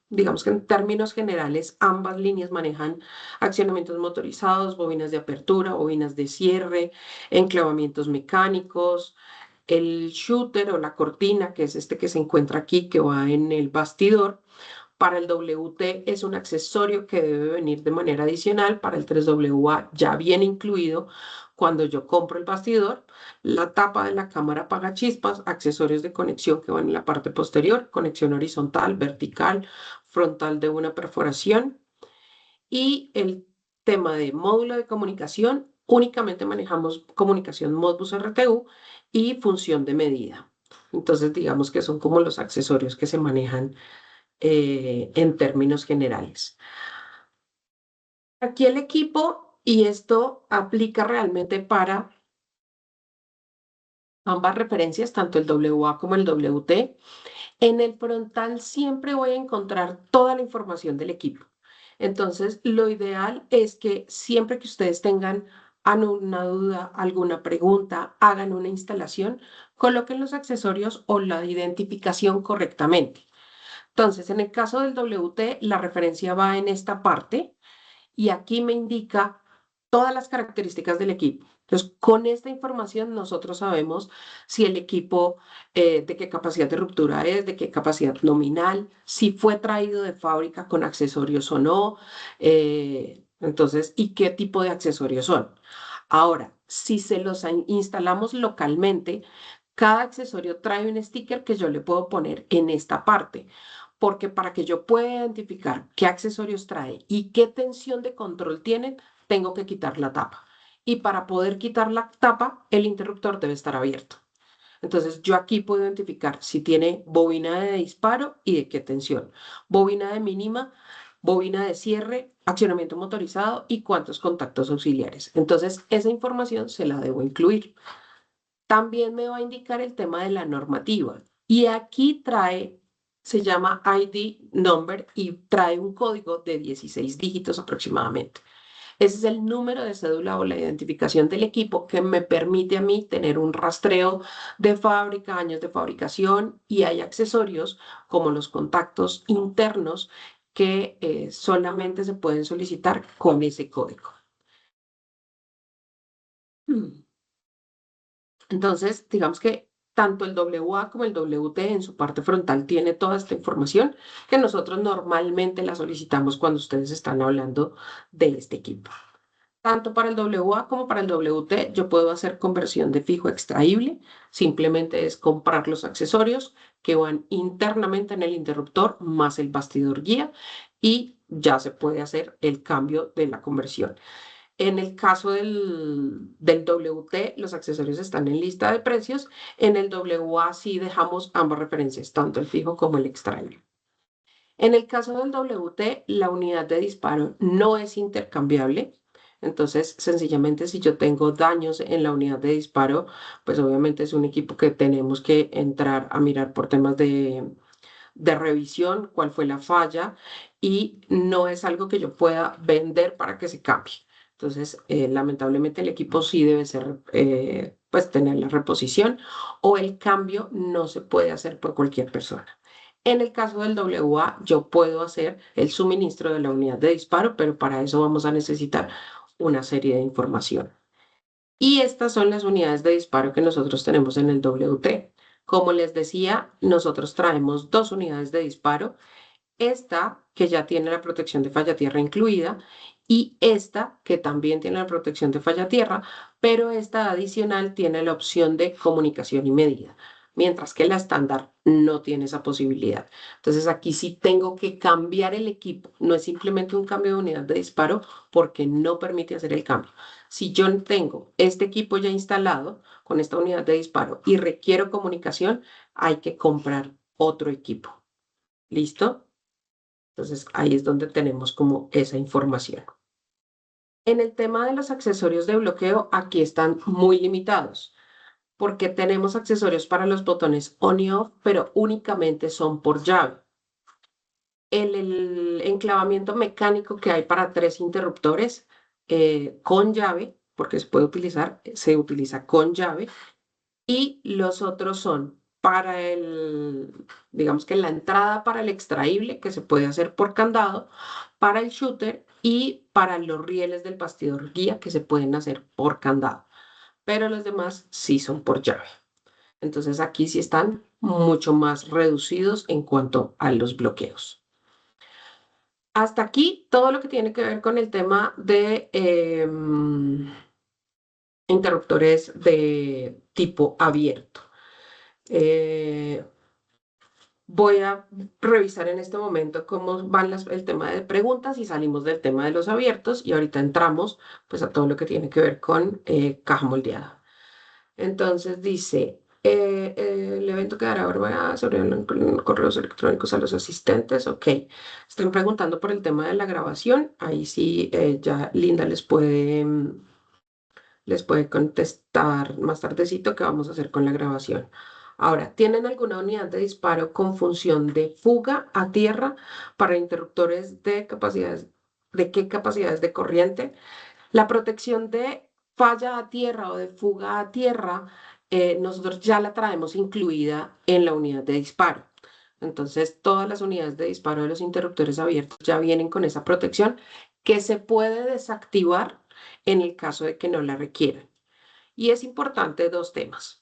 digamos que en términos generales, ambas líneas manejan accionamientos motorizados, bobinas de apertura, bobinas de cierre, enclavamientos mecánicos, el shooter o la cortina, que es este que se encuentra aquí, que va en el bastidor. Para el WT es un accesorio que debe venir de manera adicional. Para el 3WA ya viene incluido cuando yo compro el bastidor, la tapa de la cámara apagachispas, accesorios de conexión que van en la parte posterior, conexión horizontal, vertical, frontal de una perforación y el tema de módulo de comunicación. Únicamente manejamos comunicación Modbus RTU y función de medida. Entonces, digamos que son como los accesorios que se manejan en términos generales. Aquí el equipo, y esto aplica realmente para ambas referencias, tanto el WA como el WT. En el frontal siempre voy a encontrar toda la información del equipo. Entonces, lo ideal es que siempre que ustedes tengan alguna duda, alguna pregunta, hagan una instalación, coloquen los accesorios o la identificación correctamente. Entonces, en el caso del WT, la referencia va en esta parte y aquí me indica todas las características del equipo. Entonces, con esta información nosotros sabemos si el equipo, de qué capacidad de ruptura es, de qué capacidad nominal, si fue traído de fábrica con accesorios o no, entonces, y qué tipo de accesorios son. Ahora, si se los instalamos localmente, cada accesorio trae un sticker que yo le puedo poner en esta parte, porque para que yo pueda identificar qué accesorios trae y qué tensión de control tienen, tengo que quitar la tapa. Y para poder quitar la tapa, el interruptor debe estar abierto. Entonces, yo aquí puedo identificar si tiene bobina de disparo y de qué tensión, bobina de mínima, bobina de cierre, accionamiento motorizado y cuántos contactos auxiliares. Entonces, esa información se la debo incluir. También me va a indicar el tema de la normativa. Y aquí trae, se llama ID number y trae un código de 16 dígitos aproximadamente. Ese es el número de cédula o la identificación del equipo que me permite a mí tener un rastreo de fábrica, años de fabricación y hay accesorios como los contactos internos que solamente se pueden solicitar con ese código. Entonces, digamos que tanto el WA como el WT en su parte frontal tiene toda esta información que nosotros normalmente la solicitamos cuando ustedes están hablando de este equipo. Tanto para el WA como para el WT yo puedo hacer conversión de fijo a extraíble. Simplemente es comprar los accesorios que van internamente en el interruptor más el bastidor guía y ya se puede hacer el cambio de la conversión. En el caso del WT, los accesorios están en lista de precios. En el WA sí dejamos ambas referencias, tanto el fijo como el extraíble. En el caso del WT, la unidad de disparo no es intercambiable. Entonces, sencillamente, si yo tengo daños en la unidad de disparo, pues obviamente es un equipo que tenemos que entrar a mirar por temas de revisión, cuál fue la falla, y no es algo que yo pueda vender para que se cambie. Entonces, lamentablemente el equipo sí debe ser, pues tener la reposición o el cambio no se puede hacer por cualquier persona. En el caso del WA, yo puedo hacer el suministro de la unidad de disparo, pero para eso vamos a necesitar una serie de información. Y estas son las unidades de disparo que nosotros tenemos en el WT. Como les decía, nosotros traemos dos unidades de disparo. Esta que ya tiene la protección de falla tierra incluida y esta que también tiene la protección de falla tierra, pero esta adicional tiene la opción de comunicación y medida, mientras que la estándar no tiene esa posibilidad. Entonces aquí sí tengo que cambiar el equipo, no es simplemente un cambio de unidad de disparo porque no permite hacer el cambio. Si yo tengo este equipo ya instalado con esta unidad de disparo y requiero comunicación, hay que comprar otro equipo. ¿Listo? Entonces ahí es donde tenemos como esa información. En el tema de los accesorios de bloqueo, aquí están muy limitados porque tenemos accesorios para los botones on y off, pero únicamente son por llave. El enclavamiento mecánico que hay para 3 interruptores con llave, porque se puede utilizar, se utiliza con llave, y los otros son para digamos que la entrada para el extraíble, que se puede hacer por candado, para el shooter y para los rieles del bastidor guía, que se pueden hacer por candado. Pero los demás sí son por llave. Entonces aquí sí están mucho más reducidos en cuanto a los bloqueos. Hasta aquí todo lo que tiene que ver con el tema de interruptores de tipo abierto. Voy a revisar en este momento cómo van el tema de preguntas y salimos del tema de los abiertos y ahorita entramos pues a todo lo que tiene que ver con caja moldeada. Entonces dice, el evento quedará ahora sobre correos electrónicos a los asistentes. Ok, están preguntando por el tema de la grabación. Ahí sí ya Linda les puede contestar más tardecito qué vamos a hacer con la grabación. Ahora, ¿tienen alguna unidad de disparo con función de fuga a tierra para interruptores de capacidades, de qué capacidades de corriente? La protección de falla a tierra o de fuga a tierra, nosotros ya la traemos incluida en la unidad de disparo. Entonces, todas las unidades de disparo de los interruptores abiertos ya vienen con esa protección que se puede desactivar en el caso de que no la requieran. Y es importante dos temas.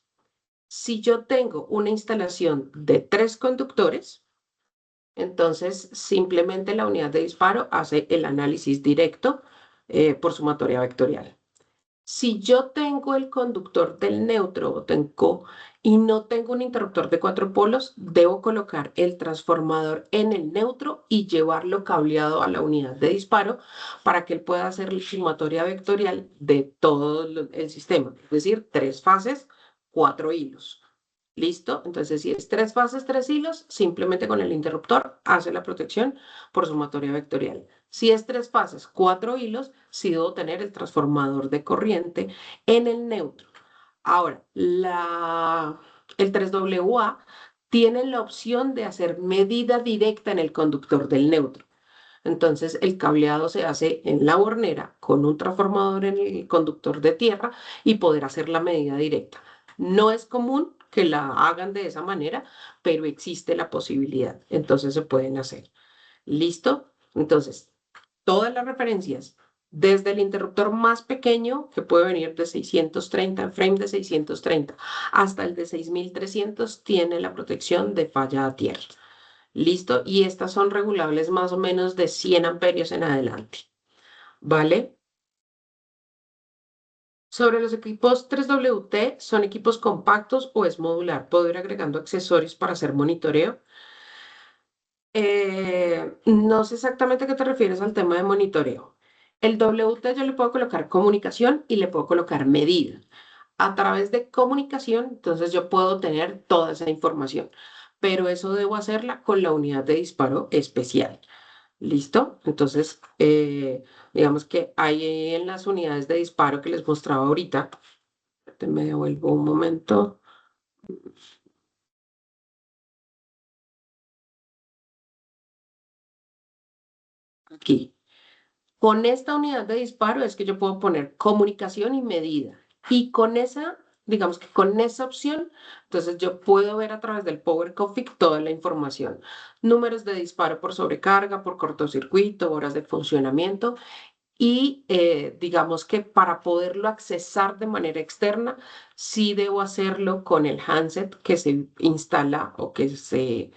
Si yo tengo una instalación de 3 conductores, entonces simplemente la unidad de disparo hace el análisis directo por sumatoria vectorial. Si yo tengo el conductor del neutro y no tengo un interruptor de 4 polos, debo colocar el transformador en el neutro y llevarlo cableado a la unidad de disparo para que él pueda hacer la sumatoria vectorial de todo el sistema, es decir, 3 fases, 4 hilos. ¿Listo? Entonces, si es 3 fases, 3 hilos, simplemente con el interruptor hace la protección por sumatoria vectorial. Si es 3 fases, 4 hilos, sí debo tener el transformador de corriente en el neutro. Ahora, el 3WA tiene la opción de hacer medida directa en el conductor del neutro. Entonces, el cableado se hace en la hornera con un transformador en el conductor de tierra y poder hacer la medida directa. No es común que la hagan de esa manera, pero existe la posibilidad. Entonces, se pueden hacer. ¿Listo? Entonces, todas las referencias, desde el interruptor más pequeño, que puede venir de 630, el frame de 630, hasta el de 6300, tiene la protección de falla a tierra. ¿Listo? Y estas son regulables más o menos de 100 amperios en adelante. ¿Vale? Sobre los equipos 3WT, ¿son equipos compactos o es modular? ¿Puedo ir agregando accesorios para hacer monitoreo? No sé exactamente a qué te refieres al tema de monitoreo. El WT yo le puedo colocar comunicación y le puedo colocar medida. A través de comunicación, entonces yo puedo tener toda esa información, pero eso debo hacerla con la unidad de disparo especial. ¿Listo? Entonces, digamos que hay en las unidades de disparo que les mostraba ahorita. Me devuelvo un momento. Aquí. Con esta unidad de disparo es que yo puedo poner comunicación y medida. Y con esa, digamos que con esa opción, entonces yo puedo ver a través del Power Config toda la información. Números de disparo por sobrecarga, por cortocircuito, horas de funcionamiento y digamos que para poderlo accesar de manera externa, sí debo hacerlo con el handset que se instala o que se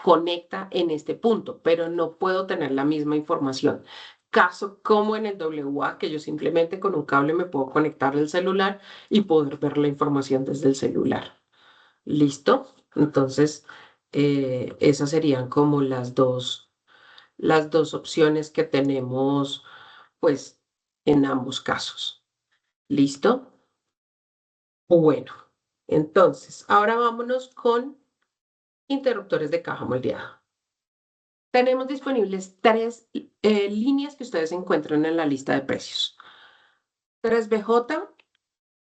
conecta en este punto, pero no puedo tener la misma información. Caso como en el WA, que yo simplemente con un cable me puedo conectar al celular y poder ver la información desde el celular. ¿Listo? Entonces, esas serían como las dos opciones que tenemos, pues, en ambos casos. ¿Listo? Bueno, entonces, ahora vámonos con interruptores de caja moldeada. Tenemos disponibles tres líneas que ustedes encuentran en la lista de precios. 3BJ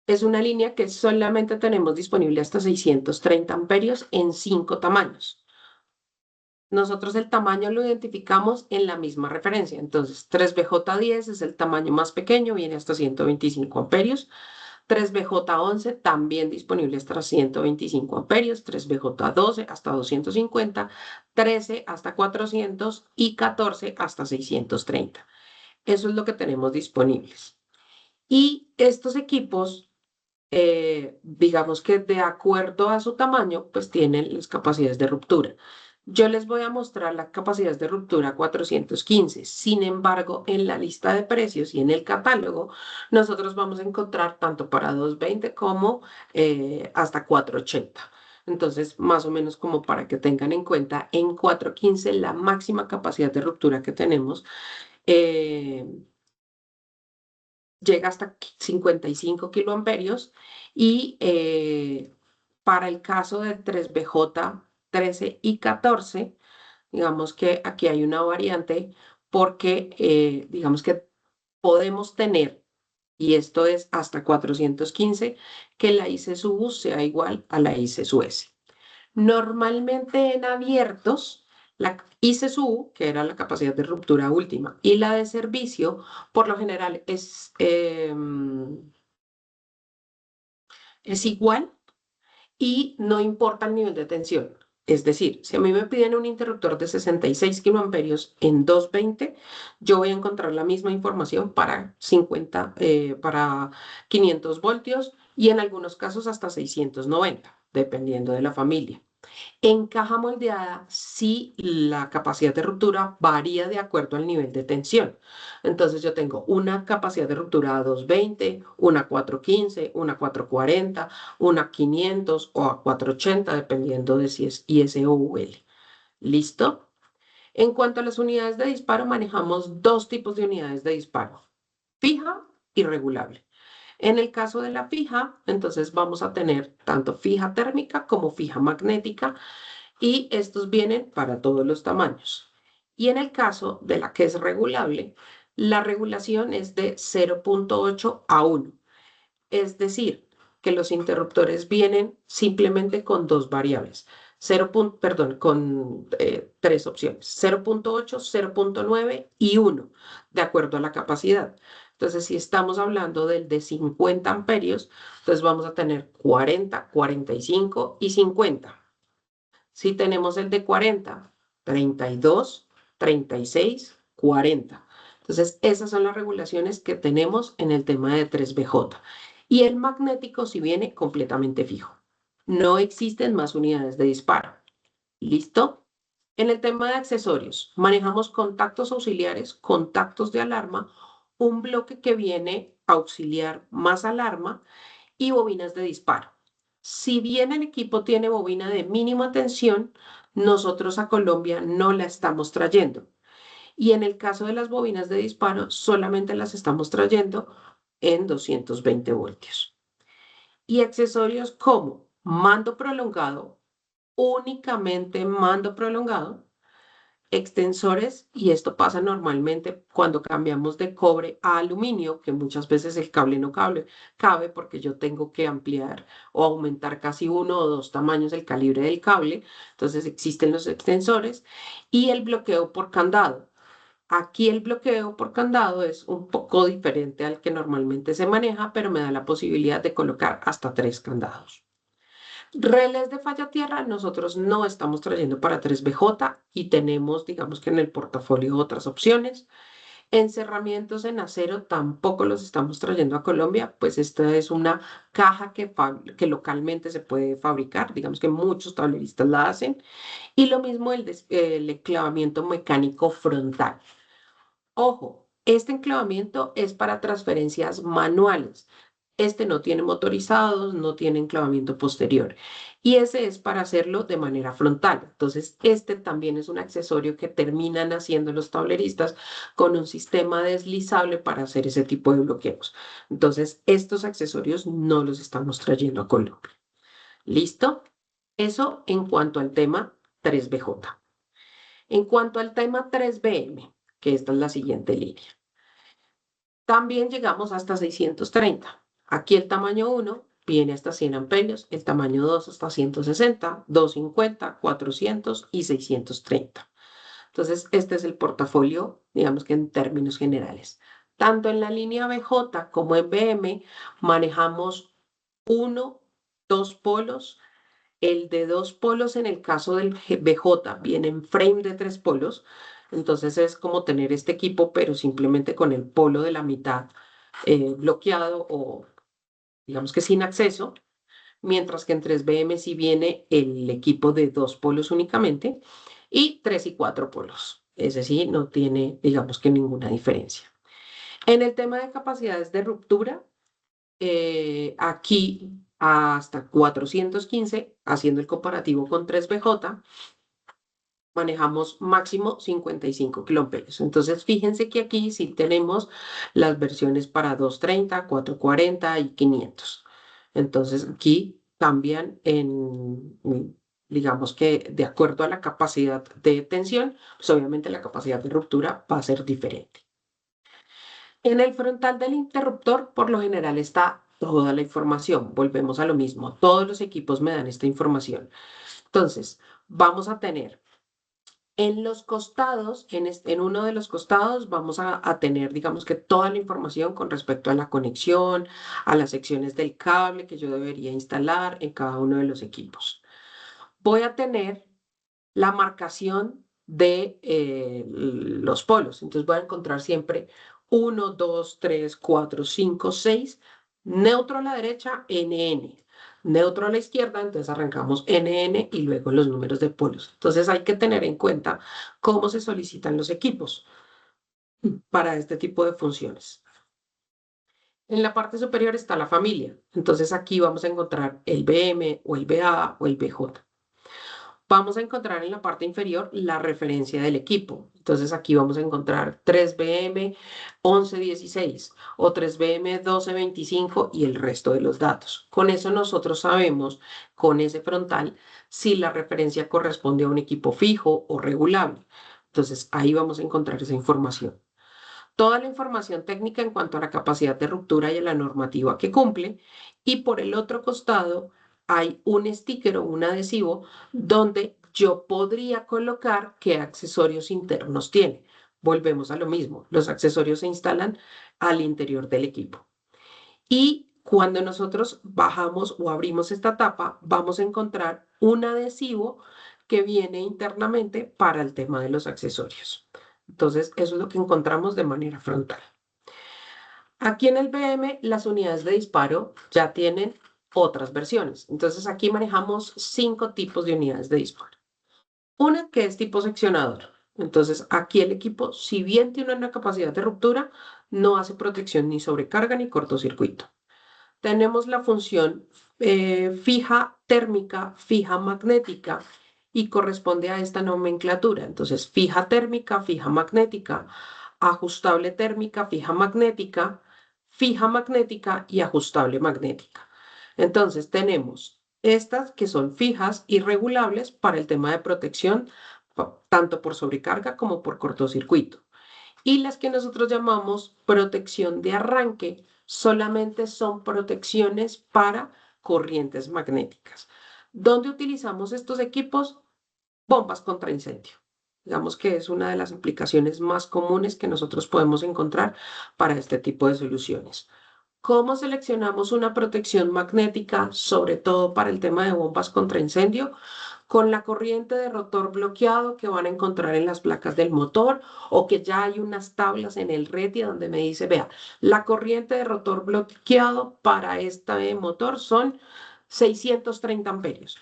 es una línea que solamente tenemos disponible hasta 630 amperios en 5 tamaños. Nosotros el tamaño lo identificamos en la misma referencia. Entonces, 3BJ10 es el tamaño más pequeño, viene hasta 125 amperios. 3BJ11 también disponible hasta 125 amperios. 3BJ12 hasta 250, 13 hasta 400 y 14 hasta 630. Eso es lo que tenemos disponibles. Y estos equipos, digamos que de acuerdo a su tamaño, pues tienen las capacidades de ruptura. Yo les voy a mostrar la capacidad de ruptura 415. Sin embargo, en la lista de precios y en el catálogo, nosotros vamos a encontrar tanto para 220 como hasta 480. Entonces, más o menos como para que tengan en cuenta, en 415 la máxima capacidad de ruptura que tenemos eh, llega hasta 55 kiloamperios y para el caso de 3BJ 13 y 14, digamos que aquí hay una variante porque digamos que podemos tener, y esto es hasta 415, que la IC sub U sea igual a la IC sub S. Normalmente en abiertos, la ICSU, que era la capacidad de ruptura última, y la de servicio, por lo general es igual y no importa el nivel de tensión. Es decir, si a mí me piden un interruptor de 66 kiloamperios en 220, yo voy a encontrar la misma información para 500 voltios y en algunos casos hasta 690, dependiendo de la familia. En caja moldeada, sí, la capacidad de ruptura varía de acuerdo al nivel de tensión. Entonces yo tengo una capacidad de ruptura a 220, una a 415, una a 440, una a 500 o a 480, dependiendo de si es IS o UL. ¿Listo? En cuanto a las unidades de disparo, manejamos dos tipos de unidades de disparo, fija y regulable. En el caso de la fija, entonces vamos a tener tanto fija térmica como fija magnética y estos vienen para todos los tamaños. Y en el caso de la que es regulable, la regulación es de 0.8 a 1. Es decir, que los interruptores vienen simplemente con dos variables. Con tres opciones, 0.8, 0.9 y 1, de acuerdo a la capacidad. Entonces, si estamos hablando del de 50 amperios, entonces vamos a tener 40, 45 y 50. Si tenemos el de 40, 32, 36, 40. Entonces, esas son las regulaciones que tenemos en el tema de 3BJ. Y el magnético si viene completamente fijo. No existen más unidades de disparo. ¿Listo? En el tema de accesorios, manejamos contactos auxiliares, contactos de alarma, un bloque que viene auxiliar más alarma y bobinas de disparo. Si bien el equipo tiene bobina de mínima tensión, nosotros a Colombia no la estamos trayendo. Y en el caso de las bobinas de disparo, solamente las estamos trayendo en 220 voltios. Y accesorios como mando prolongado, únicamente mando prolongado, extensores, y esto pasa normalmente cuando cambiamos de cobre a aluminio, que muchas veces el cable no cabe porque yo tengo que ampliar o aumentar casi 1 o 2 tamaños el calibre del cable. Entonces existen los extensores y el bloqueo por candado. Aquí el bloqueo por candado es un poco diferente al que normalmente se maneja, pero me da la posibilidad de colocar hasta 3 candados. Relés de falla tierra, nosotros no estamos trayendo para 3BJ y tenemos, digamos que en el portafolio otras opciones. Encerramientos en acero tampoco los estamos trayendo a Colombia, pues esta es una caja que localmente se puede fabricar, digamos que muchos tableristas la hacen, y lo mismo el enclavamiento mecánico frontal. Ojo, este enclavamiento es para transferencias manuales. Este no tiene motorizados, no tiene enclavamiento posterior. Y ese es para hacerlo de manera frontal. Entonces, este también es un accesorio que terminan haciendo los tableristas con un sistema deslizable para hacer ese tipo de bloqueos. Entonces, estos accesorios no los estamos trayendo a Colombia. ¿Listo? Eso en cuanto al tema 3BJ. En cuanto al tema 3BM, que esta es la siguiente línea. También llegamos hasta 630. Aquí el tamaño 1 viene hasta 100 amperios, el tamaño 2 hasta 160, 250, 400 y 630. Entonces, este es el portafolio, digamos que en términos generales. Tanto en la línea BJ como en BM manejamos uno, dos polos. El de dos polos en el caso del BJ viene en frame de tres polos. Entonces es como tener este equipo, pero simplemente con el polo de la mitad bloqueado o digamos que sin acceso. Mientras que en 3BM sí viene el equipo de dos polos únicamente y tres y cuatro polos. Ese sí no tiene, digamos que ninguna diferencia. En el tema de capacidades de ruptura, aquí hasta 415, haciendo el comparativo con 3BJ, manejamos máximo 55 kiloamperios. Entonces, fíjense que aquí sí tenemos las versiones para 230, 440 y 500. Entonces, aquí cambian digamos que de acuerdo a la capacidad de tensión, pues obviamente la capacidad de ruptura va a ser diferente. En el frontal del interruptor, por lo general, está toda la información. Volvemos a lo mismo. Todos los equipos me dan esta información. Entonces, vamos a tener en los costados, en uno de los costados, vamos a tener, digamos que toda la información con respecto a la conexión, a las secciones del cable que yo debería instalar en cada uno de los equipos. Voy a tener la marcación de los polos. Entonces voy a encontrar siempre 1, 2, 3, 4, 5, 6, neutro a la derecha, NN. Neutro a la izquierda, entonces arrancamos NN y luego los números de polos. Entonces hay que tener en cuenta cómo se solicitan los equipos para este tipo de funciones. En la parte superior está la familia. Entonces aquí vamos a encontrar el BM o el BA o el BJ. Vamos a encontrar en la parte inferior la referencia del equipo. Entonces aquí vamos a encontrar 3BM 1116 o 3BM 1225 y el resto de los datos. Con eso nosotros sabemos, con ese frontal, si la referencia corresponde a un equipo fijo o regulable. Entonces ahí vamos a encontrar esa información. Toda la información técnica en cuanto a la capacidad de ruptura y a la normativa que cumple. Y por el otro costado hay un sticker o un adhesivo donde yo podría colocar qué accesorios internos tiene. Volvemos a lo mismo, los accesorios se instalan al interior del equipo. Y cuando nosotros bajamos o abrimos esta tapa, vamos a encontrar un adhesivo que viene internamente para el tema de los accesorios. Entonces, eso es lo que encontramos de manera frontal. Aquí en el BM, las unidades de disparo ya tienen otras versiones. Entonces, aquí manejamos 5 tipos de unidades de disparo. Una que es tipo seccionador. Entonces, aquí el equipo, si bien tiene una capacidad de ruptura, no hace protección ni sobrecarga ni cortocircuito. Tenemos la función fija térmica, fija magnética y corresponde a esta nomenclatura. Entonces, fija térmica, fija magnética, ajustable térmica, fija magnética y ajustable magnética. Entonces, tenemos estas que son fijas y regulables para el tema de protección, tanto por sobrecarga como por cortocircuito. Y las que nosotros llamamos protección de arranque solamente son protecciones para corrientes magnéticas. ¿Dónde utilizamos estos equipos? Bombas contra incendio. Digamos que es una de las aplicaciones más comunes que nosotros podemos encontrar para este tipo de soluciones. ¿Cómo seleccionamos una protección magnética, sobre todo para el tema de bombas contra incendio? con la corriente de rotor bloqueado que van a encontrar en las placas del motor o que ya hay unas tablas en el RETI donde me dice, vea, la corriente de rotor bloqueado para este motor son 630 amperios.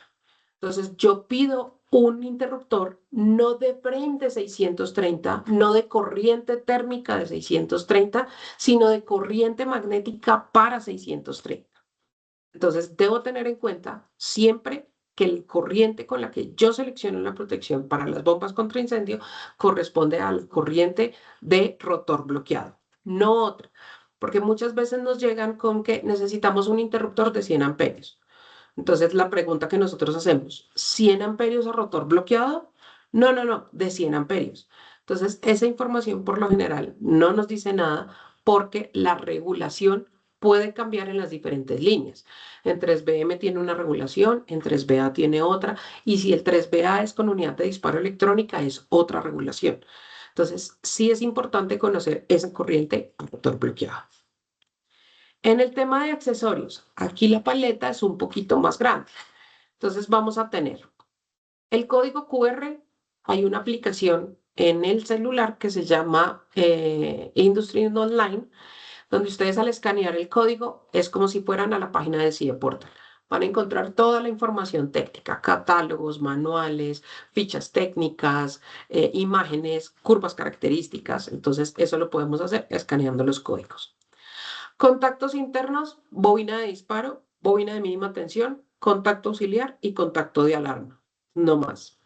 Entonces yo pido un interruptor no de frente 630, no de corriente térmica de 630, sino de corriente magnética para 630. Entonces, debo tener en cuenta siempre que el corriente con la que yo selecciono la protección para las bombas contra incendio corresponde a la corriente de rotor bloqueado, no otra. Porque muchas veces nos llegan con que necesitamos un interruptor de 100 amperios. Entonces, la pregunta que nosotros hacemos, ¿100 amperios a rotor bloqueado? No, no, no, de 100 amperios. Entonces, esa información por lo general no nos dice nada porque la regulación puede cambiar en las diferentes líneas. En 3BM tiene una regulación, en 3BA tiene otra, y si el 3BA es con unidad de disparo electrónica, es otra regulación. Entonces, sí es importante conocer esa corriente a rotor bloqueado. En el tema de accesorios, aquí la paleta es un poquito más grande. Entonces vamos a tener el código QR. Hay una aplicación en el celular que se llama Industry Online, donde ustedes al escanear el código es como si fueran a la página de CIE Portal. Van a encontrar toda la información técnica, catálogos, manuales, fichas técnicas, imágenes, curvas características. Entonces eso lo podemos hacer escaneando los códigos. Contactos internos, bobina de disparo, bobina de mínima tensión, contacto auxiliar y contacto de alarma. No más.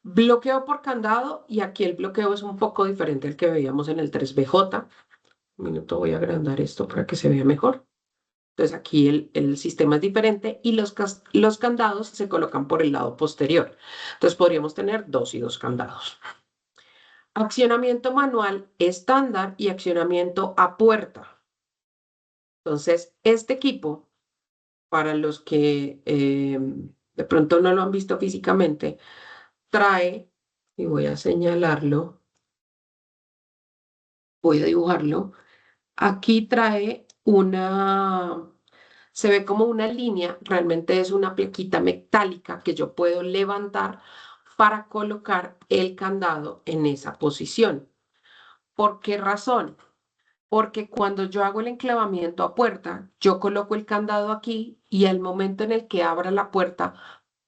Bloqueo por candado, y aquí el bloqueo es un poco diferente al que veíamos en el 3BJ. Un minuto, voy a agrandar esto para que se vea mejor. Entonces aquí el sistema es diferente y los candados se colocan por el lado posterior. Entonces podríamos tener 2 y 2 candados. Accionamiento manual estándar y accionamiento a puerta. Entonces, este equipo, para los que de pronto no lo han visto físicamente, trae, y voy a señalarlo, voy a dibujarlo, aquí trae se ve como una línea, realmente es una plaquita metálica que yo puedo levantar para colocar el candado en esa posición. ¿Por qué razón? Porque cuando yo hago el enclavamiento a puerta, yo coloco el candado aquí y al momento en el que abra la puerta,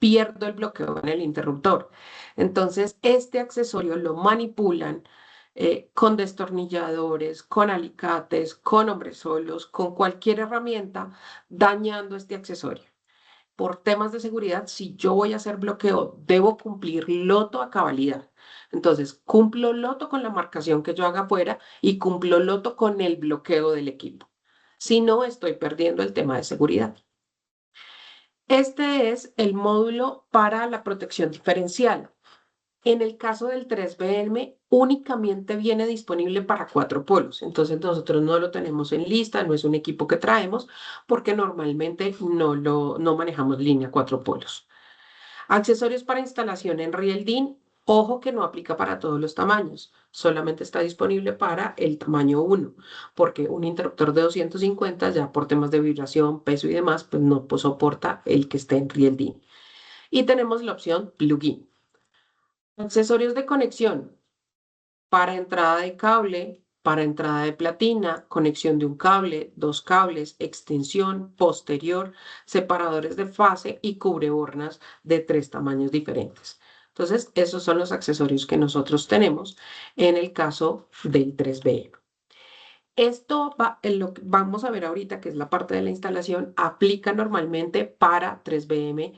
pierdo el bloqueo en el interruptor. Entonces, este accesorio lo manipulan con destornilladores, con alicates, con hombresolos, con cualquier herramienta, dañando este accesorio. Por temas de seguridad, si yo voy a hacer bloqueo, debo cumplir loto a cabalidad. Entonces, cumplo loto con la marcación que yo haga afuera y cumplo loto con el bloqueo del equipo. Si no, estoy perdiendo el tema de seguridad. Este es el módulo para la protección diferencial. En el caso del 3BM, únicamente viene disponible para 4 polos. Entonces nosotros no lo tenemos en lista, no es un equipo que traemos porque normalmente no manejamos línea 4 polos. Accesorios para instalación en Real DIN. Ojo que no aplica para todos los tamaños, solamente está disponible para el tamaño 1, porque un interruptor de 250 ya por temas de vibración, peso y demás, pues no soporta el que esté en Real DIN. Y tenemos la opción plugin. Accesorios de conexión para entrada de cable, para entrada de platina, conexión de un cable, 2 cables, extensión, posterior, separadores de fase y cubrebornas de 3 tamaños diferentes. Entonces, esos son los accesorios que nosotros tenemos en el caso del 3BM. Esto en lo que vamos a ver ahorita, que es la parte de la instalación, aplica normalmente para 3BM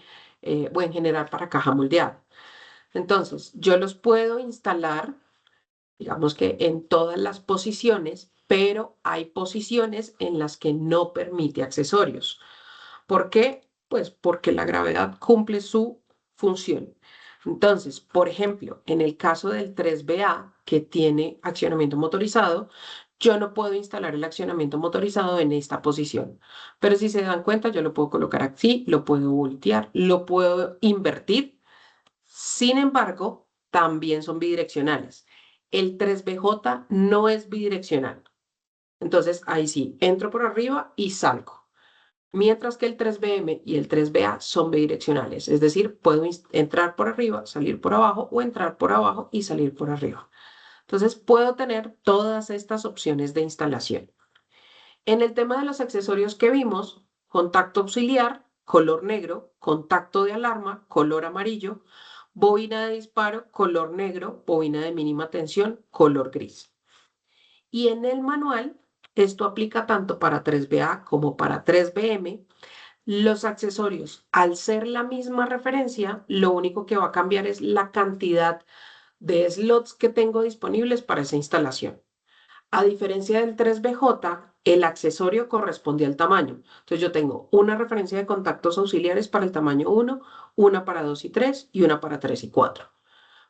o en general para caja moldeada. Entonces, yo los puedo instalar, digamos que en todas las posiciones, pero hay posiciones en las que no permite accesorios. ¿Por qué? Pues porque la gravedad cumple su función. Entonces, por ejemplo, en el caso del 3BA, que tiene accionamiento motorizado, yo no puedo instalar el accionamiento motorizado en esta posición. Pero si se dan cuenta, yo lo puedo colocar aquí, lo puedo voltear, lo puedo invertir. Sin embargo, también son bidireccionales. El 3BJ no es bidireccional. Entonces, ahí sí, entro por arriba y salgo. mientras que el 3BM y el 3BA son bidireccionales, es decir, puedo entrar por arriba, salir por abajo o entrar por abajo y salir por arriba. Entonces, puedo tener todas estas opciones de instalación. En el tema de los accesorios que vimos, contacto auxiliar, color negro, contacto de alarma, color amarillo, bobina de disparo, color negro, bobina de mínima tensión, color gris. Y en el manual, esto aplica tanto para 3BA como para 3BM. Los accesorios, al ser la misma referencia, lo único que va a cambiar es la cantidad de slots que tengo disponibles para esa instalación. A diferencia del 3BJ, el accesorio corresponde al tamaño. Entonces yo tengo una referencia de contactos auxiliares para el tamaño 1, una para 2 y 3 y una para 3 y 4.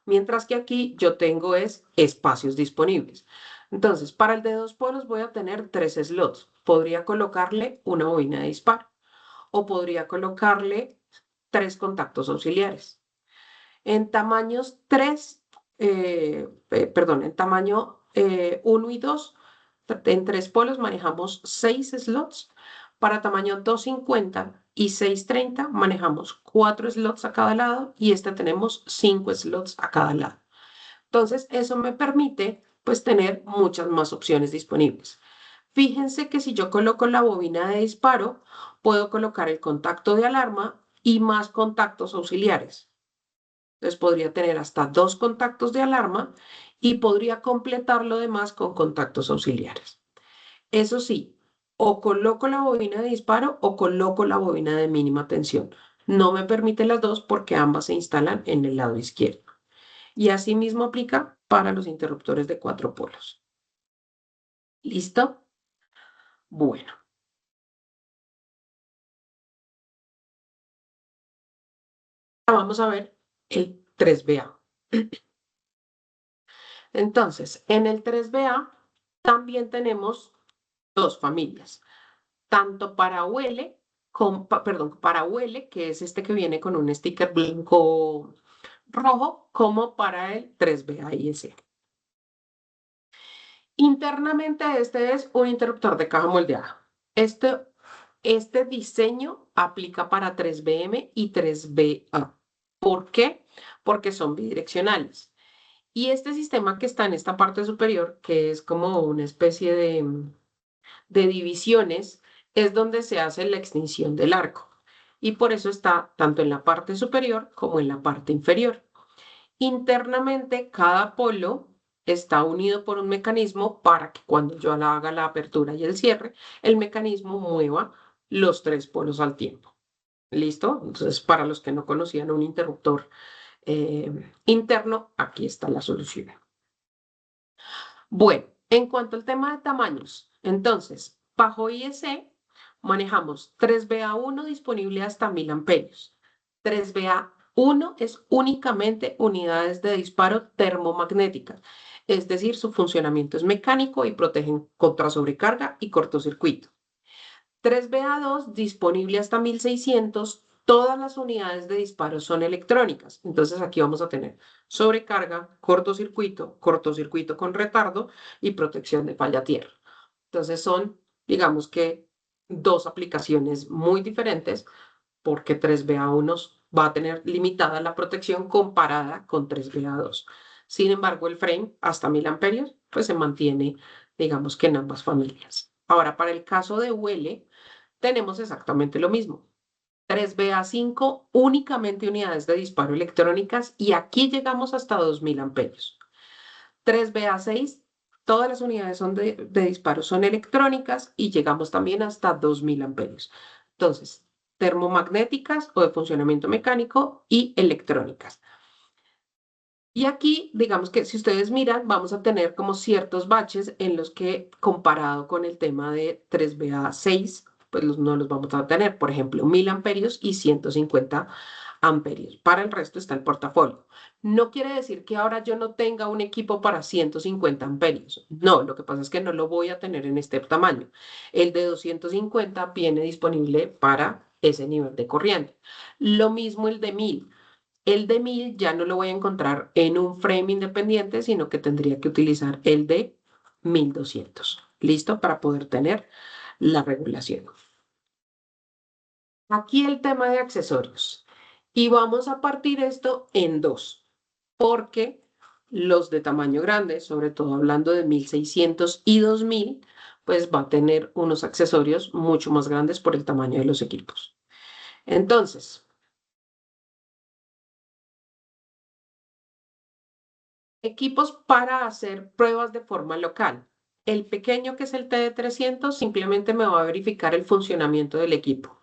Mientras que aquí yo tengo espacios disponibles. Entonces, para el de 2 polos voy a tener 3 slots. Podría colocarle una bobina de disparo o podría colocarle 3 contactos auxiliares. En tamaños 3, en tamaño 1 y 2, en 3 polos manejamos 6 slots. Para tamaño 250 y 630 manejamos 4 slots a cada lado y tenemos 5 slots a cada lado. Entonces, eso me permite pues tener muchas más opciones disponibles. Fíjense que si yo coloco la bobina de disparo, puedo colocar el contacto de alarma y más contactos auxiliares. Entonces podría tener hasta 2 contactos de alarma y podría completar lo demás con contactos auxiliares. Eso sí, o coloco la bobina de disparo o coloco la bobina de mínima tensión. No me permite las dos porque ambas se instalan en el lado izquierdo. Y así mismo aplica para los interruptores de 4 polos. ¿Listo? Bueno, vamos a ver el 3BA. Entonces, en el 3BA también tenemos dos familias, tanto para huele, para huele, que es que viene con un sticker blanco rojo, como para el 3BA IS. Internamente este es un interruptor de caja moldeada. Este diseño aplica para 3BM y 3BA. ¿Por qué? Porque son bidireccionales. Y este sistema que está en esta parte superior, que es como una especie de divisiones, es donde se hace la extinción del arco. Y por eso está tanto en la parte superior como en la parte inferior. Internamente, cada polo está unido por un mecanismo para que cuando yo haga la apertura y el cierre, el mecanismo mueva los 3 polos al tiempo. ¿Listo? Entonces, para los que no conocían un interruptor interno, aquí está la solución. Bueno, en cuanto al tema de tamaños, entonces, bajo IEC manejamos 3BA1 disponible hasta 1000 amperios. 3BA1 es únicamente unidades de disparo termomagnéticas, es decir, su funcionamiento es mecánico y protegen contra sobrecarga y cortocircuito. 3BA2 disponible hasta 1600. Todas las unidades de disparo son electrónicas. Entonces aquí vamos a tener sobrecarga, cortocircuito con retardo y protección de falla tierra. Entonces son, digamos que, dos aplicaciones muy diferentes porque 3BA1 va a tener limitada la protección comparada con 3BA2. Sin embargo, el frame hasta 1000 amperios pues se mantiene, digamos que en ambas familias. Ahora, para el caso de UL, tenemos exactamente lo mismo. 3BA5, únicamente unidades de disparo electrónicas y aquí llegamos hasta 2000 amperios. 3BA6, todas las unidades de disparo son electrónicas y llegamos también hasta 2000 amperios. Entonces, termomagnéticas o de funcionamiento mecánico y electrónicas. Y aquí, digamos que si ustedes miran, vamos a tener como ciertos baches en los que comparado con el tema de 3BA6, pues no los vamos a tener. Por ejemplo, 1000 amperios y 150 amperios. Para el resto está el portafolio. No quiere decir que ahora yo no tenga un equipo para 150 amperios. No, lo que pasa es que no lo voy a tener en este tamaño. El de 250 viene disponible para ese nivel de corriente. Lo mismo el de 1000. El de 1000 ya no lo voy a encontrar en un frame independiente, sino que tendría que utilizar el de 1200. ¿Listo? Para poder tener la regulación. Aquí el tema de accesorios. Y vamos a partir esto en dos, porque los de tamaño grande, sobre todo hablando de 1600 y 2000, pues va a tener unos accesorios mucho más grandes por el tamaño de los equipos. Entonces, equipos para hacer pruebas de forma local. El pequeño, que es el TD300, simplemente me va a verificar el funcionamiento del equipo.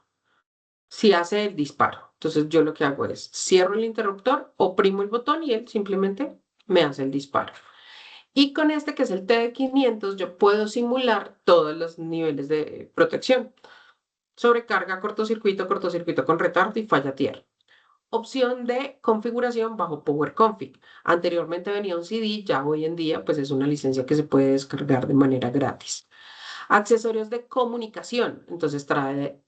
Si hace el disparo. Entonces yo lo que hago es cierro el interruptor, oprimo el botón y él simplemente me hace el disparo. Y con este, que es el TD500, yo puedo simular todos los niveles de protección. Sobrecarga, cortocircuito con retardo y falla tierra. Opción de configuración bajo Power Config. Anteriormente venía un CD, ya hoy en día pues es una licencia que se puede descargar de manera gratis. Accesorios de comunicación. Entonces trae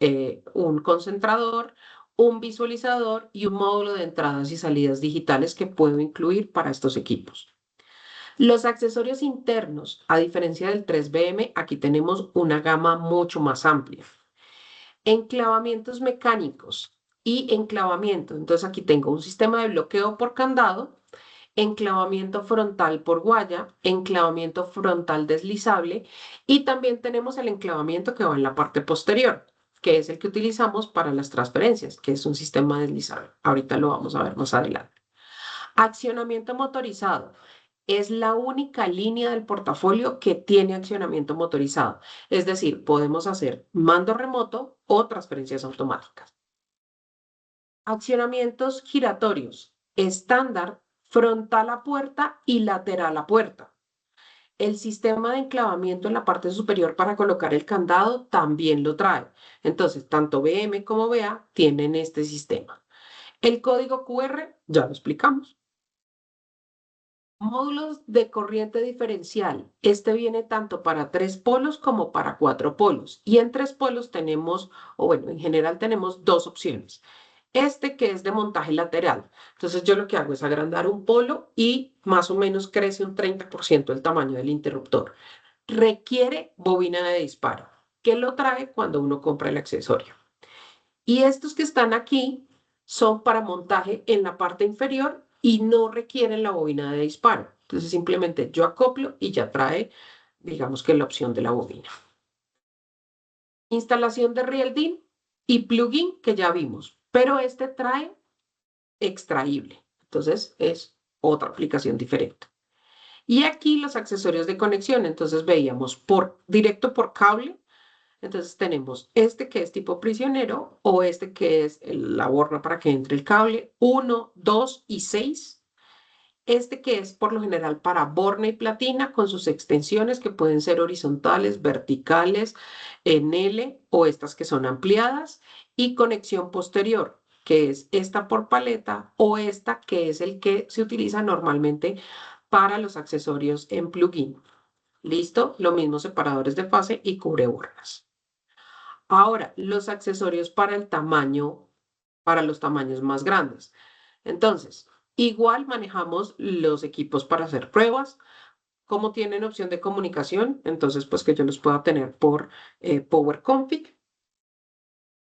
un concentrador, un visualizador y un módulo de entradas y salidas digitales que puedo incluir para estos equipos. Los accesorios internos, a diferencia del 3BM, aquí tenemos una gama mucho más amplia. Enclavamientos mecánicos y enclavamiento. Entonces aquí tengo un sistema de bloqueo por candado, enclavamiento frontal por guaya, enclavamiento frontal deslizable y también tenemos el enclavamiento que va en la parte posterior, que es el que utilizamos para las transferencias, que es un sistema deslizable. Ahorita lo vamos a ver más adelante. Accionamiento motorizado. Es la única línea del portafolio que tiene accionamiento motorizado. Es decir, podemos hacer mando remoto o transferencias automáticas. Accionamientos giratorios. Estándar, frontal a puerta y lateral a puerta. El sistema de enclavamiento en la parte superior para colocar el candado también lo trae. Entonces, tanto BM como BA tienen este sistema. El código QR, ya lo explicamos. Módulos de corriente diferencial. Este viene tanto para 3 polos como para 4 polos. Y en 3 polos tenemos, o bueno, en general tenemos dos opciones. Este, que es de montaje lateral. Entonces yo lo que hago es agrandar un polo y más o menos crece un 30% el tamaño del interruptor. Requiere bobina de disparo, que lo trae cuando uno compra el accesorio. Y estos que están aquí son para montaje en la parte inferior y no requieren la bobina de disparo. Entonces simplemente yo acoplo y ya trae, digamos que la opción de la bobina. Instalación de Real-DIN y plugin, que ya vimos, pero este trae extraíble. Entonces es otra aplicación diferente. Y aquí los accesorios de conexión. Entonces veíamos directo por cable. Entonces tenemos este, que es tipo prisionero, o este, que es la borna para que entre el cable 1, 2 y 6. Este, que es por lo general para borna y platina con sus extensiones, que pueden ser horizontales, verticales, en L, o estas que son ampliadas. Y conexión posterior, que es esta por paleta, o esta, que es el que se utiliza normalmente para los accesorios en plugin. ¿Listo? Lo mismo, separadores de fase y cubrebornas. Ahora, los accesorios para el tamaño, para los tamaños más grandes. Entonces, igual manejamos los equipos para hacer pruebas. Como tienen opción de comunicación, entonces pues que yo los pueda tener por Power Config.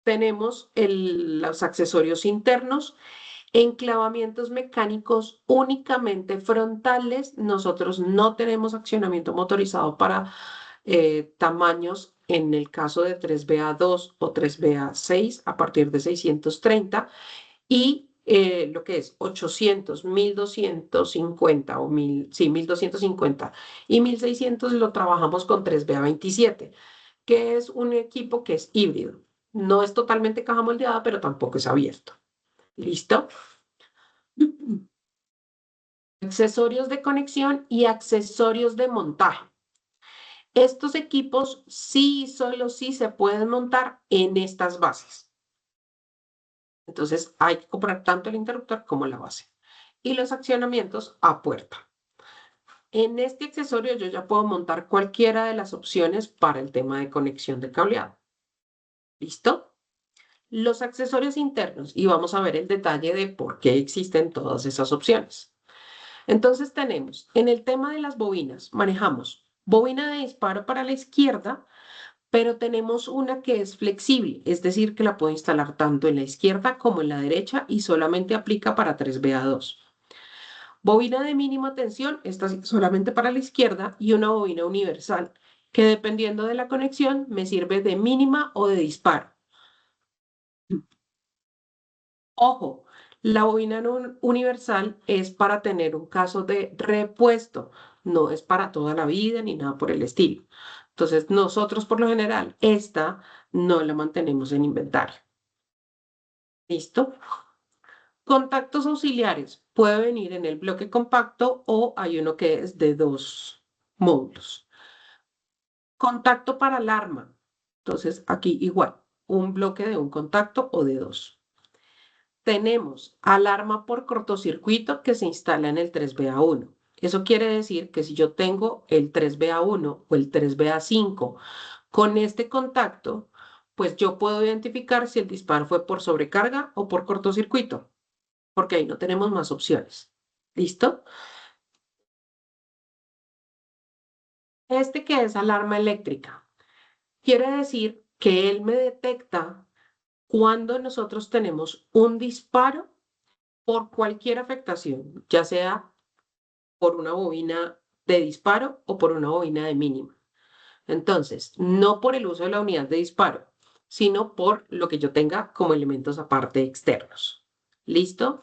Tenemos los accesorios internos, enclavamientos mecánicos únicamente frontales. Nosotros no tenemos accionamiento motorizado para tamaños, en el caso de 3BA2 o 3BA6 a partir de 630, y lo que es 800, 1250 o 1000, sí, 1250 y 1600 lo trabajamos con 3BA27, que es un equipo que es híbrido. No es totalmente caja moldeada, pero tampoco es abierto. ¿Listo? Accesorios de conexión y accesorios de montaje. Estos equipos sí, solo sí se pueden montar en estas bases. Entonces hay que comprar tanto el interruptor como la base. Y los accionamientos a puerta. En este accesorio yo ya puedo montar cualquiera de las opciones para el tema de conexión de cableado. ¿Listo? Los accesorios internos, y vamos a ver el detalle de por qué existen todas esas opciones. Entonces tenemos, en el tema de las bobinas, manejamos bobina de disparo para la izquierda, pero tenemos una que es flexible, es decir, que la puedo instalar tanto en la izquierda como en la derecha y solamente aplica para 3BA2. Bobina de mínima tensión, esta sí solamente para la izquierda, y una bobina universal, que dependiendo de la conexión me sirve de mínima o de disparo. Ojo, la bobina universal es para tener un caso de repuesto, no es para toda la vida ni nada por el estilo. Entonces, nosotros por lo general, esta no la mantenemos en inventario. ¿Listo? Contactos auxiliares. Puede venir en el bloque compacto o hay uno que es de 2 módulos. Contacto para alarma. Entonces, aquí igual, un bloque de un contacto o de 2. Tenemos alarma por cortocircuito que se instala en el 3BA1. Eso quiere decir que si yo tengo el 3BA1 o el 3BA5 con este contacto, pues yo puedo identificar si el disparo fue por sobrecarga o por cortocircuito, porque ahí no tenemos más opciones. ¿Listo? Este que es alarma eléctrica, quiere decir que él me detecta cuando nosotros tenemos un disparo por cualquier afectación, ya sea por una bobina de disparo o por una bobina de mínima. Entonces, no por el uso de la unidad de disparo, sino por lo que yo tenga como elementos aparte externos. ¿Listo?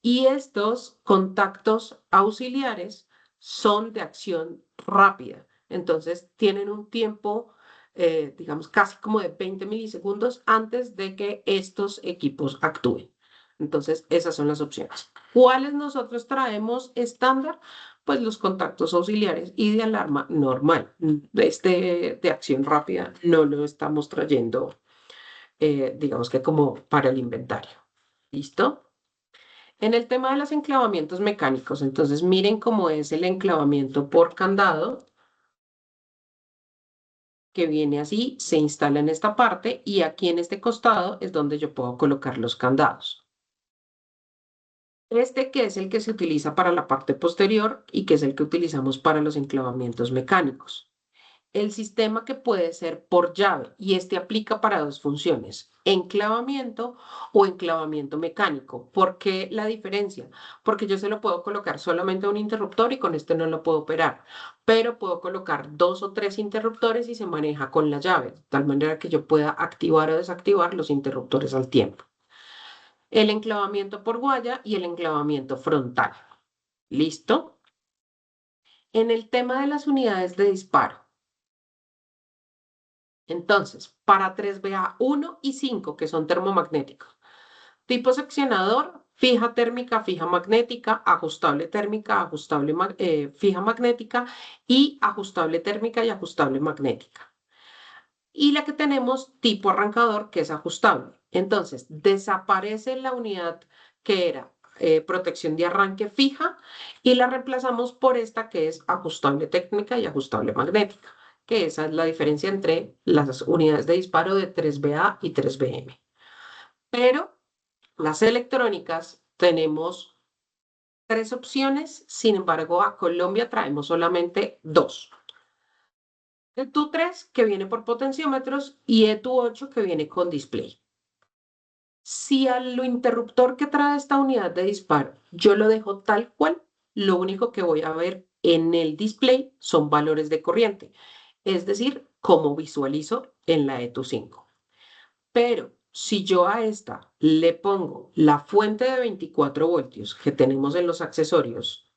Y estos contactos auxiliares son de acción rápida. Entonces, tienen un tiempo, digamos, casi como de 20 milisegundos antes de que estos equipos actúen. Entonces, esas son las opciones. ¿Cuáles nosotros traemos estándar? Pues los contactos auxiliares y de alarma normal. Este de acción rápida no lo estamos trayendo, digamos que como para el inventario. ¿Listo? En el tema de los enclavamientos mecánicos, entonces miren cómo es el enclavamiento por candado, que viene así, se instala en esta parte y aquí en este costado es donde yo puedo colocar los candados. Este que es el que se utiliza para la parte posterior y que es el que utilizamos para los enclavamientos mecánicos. El sistema que puede ser por llave y este aplica para dos funciones, enclavamiento o enclavamiento mecánico. ¿Por qué la diferencia? Porque yo se lo puedo colocar solamente a un interruptor y con este no lo puedo operar, pero puedo colocar 2 o 3 interruptores y se maneja con la llave, de tal manera que yo pueda activar o desactivar los interruptores al tiempo. El enclavamiento por guaya y el enclavamiento frontal. ¿Listo? En el tema de las unidades de disparo. Entonces, para 3BA1 y 5, que son termomagnéticos. Tipo seccionador, fija térmica, fija magnética, ajustable térmica, fija magnética y ajustable térmica y ajustable magnética. Y la que tenemos, tipo arrancador, que es ajustable. Entonces, desaparece la unidad que era protección de arranque fija y la reemplazamos por esta que es ajustable térmica y ajustable magnética, que esa es la diferencia entre las unidades de disparo de 3BA y 3BM. Pero las electrónicas tenemos 3 opciones, sin embargo, a Colombia traemos solamente 2. ETU3 que viene por potenciómetros y ETU8 que viene con display. Si al interruptor que trae esta unidad de disparo yo lo dejo tal cual, lo único que voy a ver en el display son valores de corriente, es decir, como visualizo en la ETU5. Pero si yo a esta le pongo la fuente de 24 voltios que tenemos en los accesorios,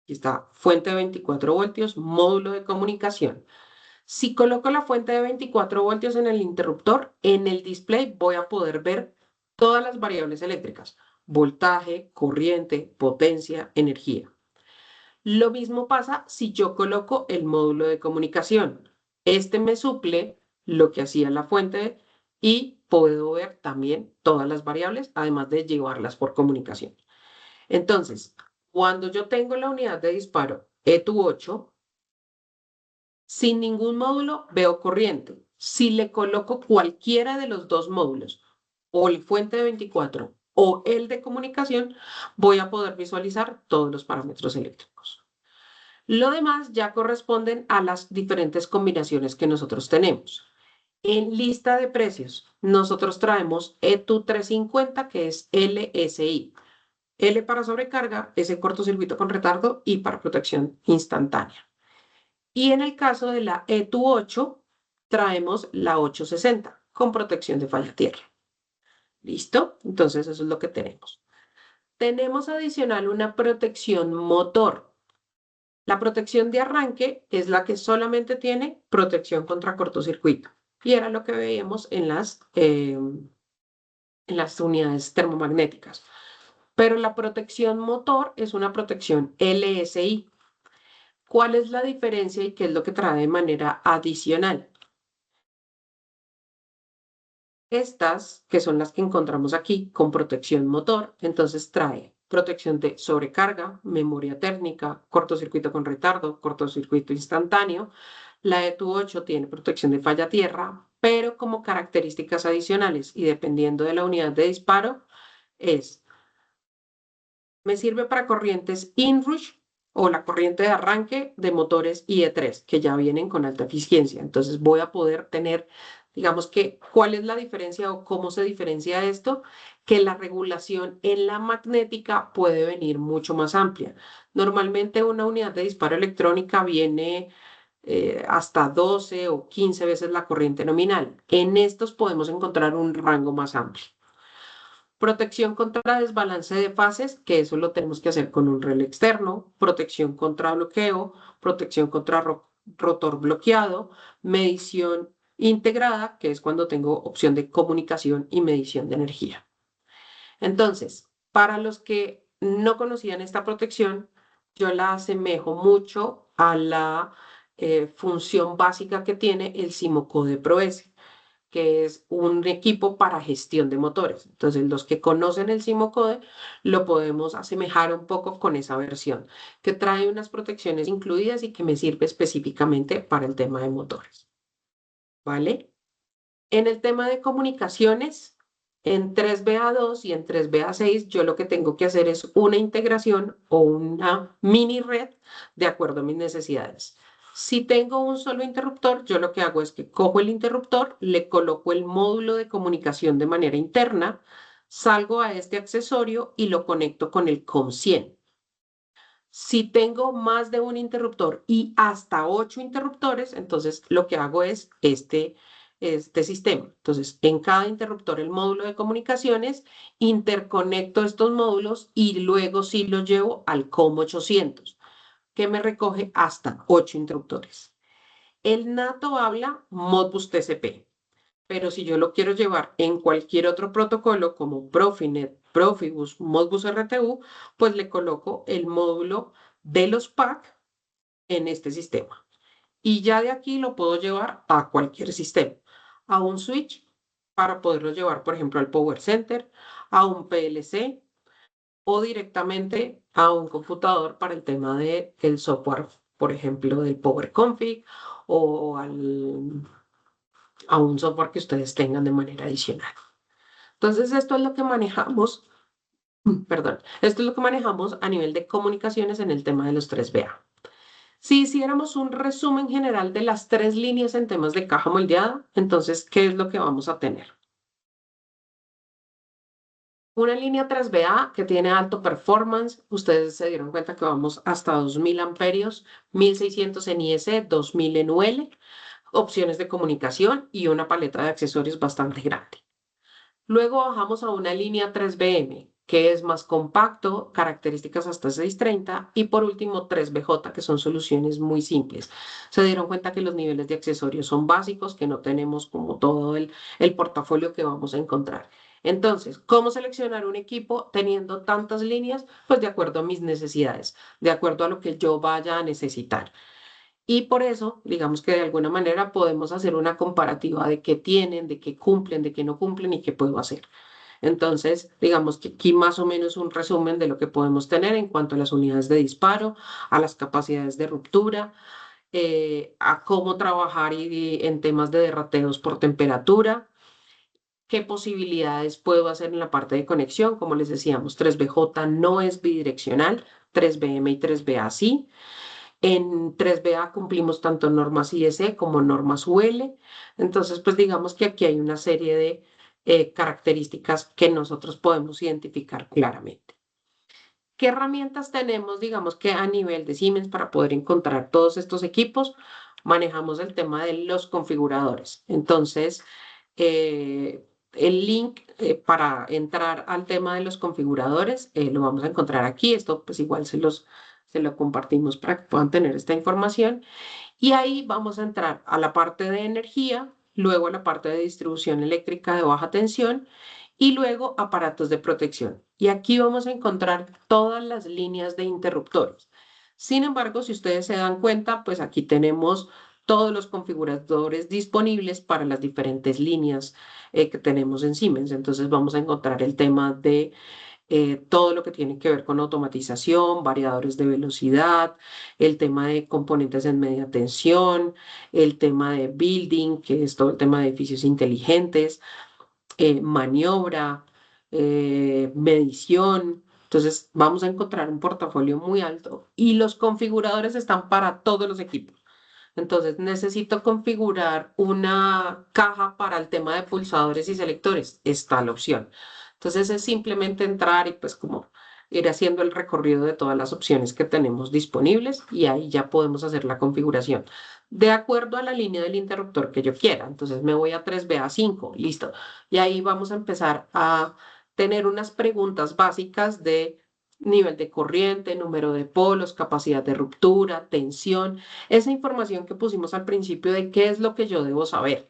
aquí está, fuente de 24 voltios, módulo de comunicación. Si coloco la fuente de 24 voltios en el interruptor, en el display voy a poder ver todas las variables eléctricas: voltaje, corriente, potencia, energía. Lo mismo pasa si yo coloco el módulo de comunicación. Este me suple lo que hacía la fuente y puedo ver también todas las variables, además de llevarlas por comunicación. Entonces, cuando yo tengo la unidad de disparo ETU8, sin ningún módulo veo corriente. Si le coloco cualquiera de los 2 módulos, o el fuente de 24 o el de comunicación, voy a poder visualizar todos los parámetros eléctricos. Lo demás ya corresponden a las diferentes combinaciones que nosotros tenemos. En lista de precios, nosotros traemos ETU 350, que es LSI. L para sobrecarga, S cortocircuito con retardo y para protección instantánea. Y en el caso de la ETU 8, traemos la 860 con protección de falla tierra. ¿Listo? Entonces eso es lo que tenemos. Tenemos adicional una protección motor. La protección de arranque es la que solamente tiene protección contra cortocircuito. Y era lo que veíamos en las unidades termomagnéticas. Pero la protección motor es una protección LSI. ¿Cuál es la diferencia y qué es lo que trae de manera adicional? Estas, que son las que encontramos aquí con protección motor, entonces trae protección de sobrecarga, memoria térmica, cortocircuito con retardo, cortocircuito instantáneo. La ETU 8 tiene protección de falla tierra, pero como características adicionales y dependiendo de la unidad de disparo, me sirve para corrientes inrush o la corriente de arranque de motores IE3, que ya vienen con alta eficiencia. Entonces voy a poder tener, digamos que, ¿cuál es la diferencia o cómo se diferencia esto? Que la regulación en la magnética puede venir mucho más amplia. Normalmente una unidad de disparo electrónica viene hasta 12 o 15 veces la corriente nominal. En estos podemos encontrar un rango más amplio. Protección contra desbalance de fases, que eso lo tenemos que hacer con un relé externo. Protección contra bloqueo, protección contra rotor bloqueado, medición integrada, que es cuando tengo opción de comunicación y medición de energía. Entonces, para los que no conocían esta protección, yo la asemejo mucho a la función básica que tiene el Simocode ProS, que es un equipo para gestión de motores. Entonces, los que conocen el Simocode lo podemos asemejar un poco con esa versión, que trae unas protecciones incluidas y que me sirve específicamente para el tema de motores. ¿Vale? En el tema de comunicaciones, en 3BA2 y en 3BA6, yo lo que tengo que hacer es una integración o una mini red de acuerdo a mis necesidades. Si tengo un solo interruptor, yo lo que hago es que cojo el interruptor, le coloco el módulo de comunicación de manera interna, salgo a este accesorio y lo conecto con el COM100. Si tengo más de un interruptor y hasta 8 interruptores, entonces lo que hago es este sistema. Entonces, en cada interruptor el módulo de comunicaciones, interconecto estos módulos y luego sí los llevo al COM800, que me recoge hasta 8 interruptores. El NATO habla Modbus TCP, pero si yo lo quiero llevar en cualquier otro protocolo como Profinet, Profibus, Modbus RTU, pues le coloco el módulo de los PAC en este sistema. Y ya de aquí lo puedo llevar a cualquier sistema, a un switch para poderlo llevar, por ejemplo, al Power Center, a un PLC o directamente a un computador para el tema del software, por ejemplo, del Power Config o a un software que ustedes tengan de manera adicional. Entonces, esto es lo que manejamos, perdón, esto es lo que manejamos a nivel de comunicaciones en el tema de los 3BA. Si hiciéramos un resumen general de las 3 líneas en temas de caja moldeada, entonces, ¿qué es lo que vamos a tener? Una línea 3BA que tiene alto performance, ustedes se dieron cuenta que vamos hasta 2000 amperios, 1600 en IS, 2000 en UL, opciones de comunicación y una paleta de accesorios bastante grande. Luego bajamos a una línea 3BM, que es más compacto, características hasta 630, y por último 3BJ, que son soluciones muy simples. Se dieron cuenta que los niveles de accesorios son básicos, que no tenemos como todo el portafolio que vamos a encontrar. Entonces, ¿cómo seleccionar un equipo teniendo tantas líneas? Pues de acuerdo a mis necesidades, de acuerdo a lo que yo vaya a necesitar. Y por eso, digamos que de alguna manera podemos hacer una comparativa de qué tienen, de qué cumplen, de qué no cumplen y qué puedo hacer. Entonces, digamos que aquí más o menos un resumen de lo que podemos tener en cuanto a las unidades de disparo, a las capacidades de ruptura, a cómo trabajar en temas de derrateos por temperatura, qué posibilidades puedo hacer en la parte de conexión. Como les decíamos, 3BJ no es bidireccional, 3BM y 3BA sí. En 3BA cumplimos tanto normas ISE como normas UL. Entonces, pues digamos que aquí hay una serie de características que nosotros podemos identificar claramente. ¿Qué herramientas tenemos, digamos que a nivel de Siemens para poder encontrar todos estos equipos? Manejamos el tema de los configuradores. Entonces, el link para entrar al tema de los configuradores lo vamos a encontrar aquí. Esto pues igual se lo compartimos para que puedan tener esta información. Y ahí vamos a entrar a la parte de energía, luego a la parte de distribución eléctrica de baja tensión y luego aparatos de protección. Y aquí vamos a encontrar todas las líneas de interruptores. Sin embargo, si ustedes se dan cuenta, pues aquí tenemos todos los configuradores disponibles para las diferentes líneas que tenemos en Siemens. Entonces vamos a encontrar el tema de todo lo que tiene que ver con automatización, variadores de velocidad, el tema de componentes en media tensión, el tema de building, que es todo el tema de edificios inteligentes, maniobra, medición. Entonces vamos a encontrar un portafolio muy alto y los configuradores están para todos los equipos. Entonces necesito configurar una caja para el tema de pulsadores y selectores. Está la opción. Entonces es simplemente entrar y pues como ir haciendo el recorrido de todas las opciones que tenemos disponibles y ahí ya podemos hacer la configuración de acuerdo a la línea del interruptor que yo quiera. Entonces me voy a 3BA5, listo. Y ahí vamos a empezar a tener unas preguntas básicas de nivel de corriente, número de polos, capacidad de ruptura, tensión, esa información que pusimos al principio de qué es lo que yo debo saber.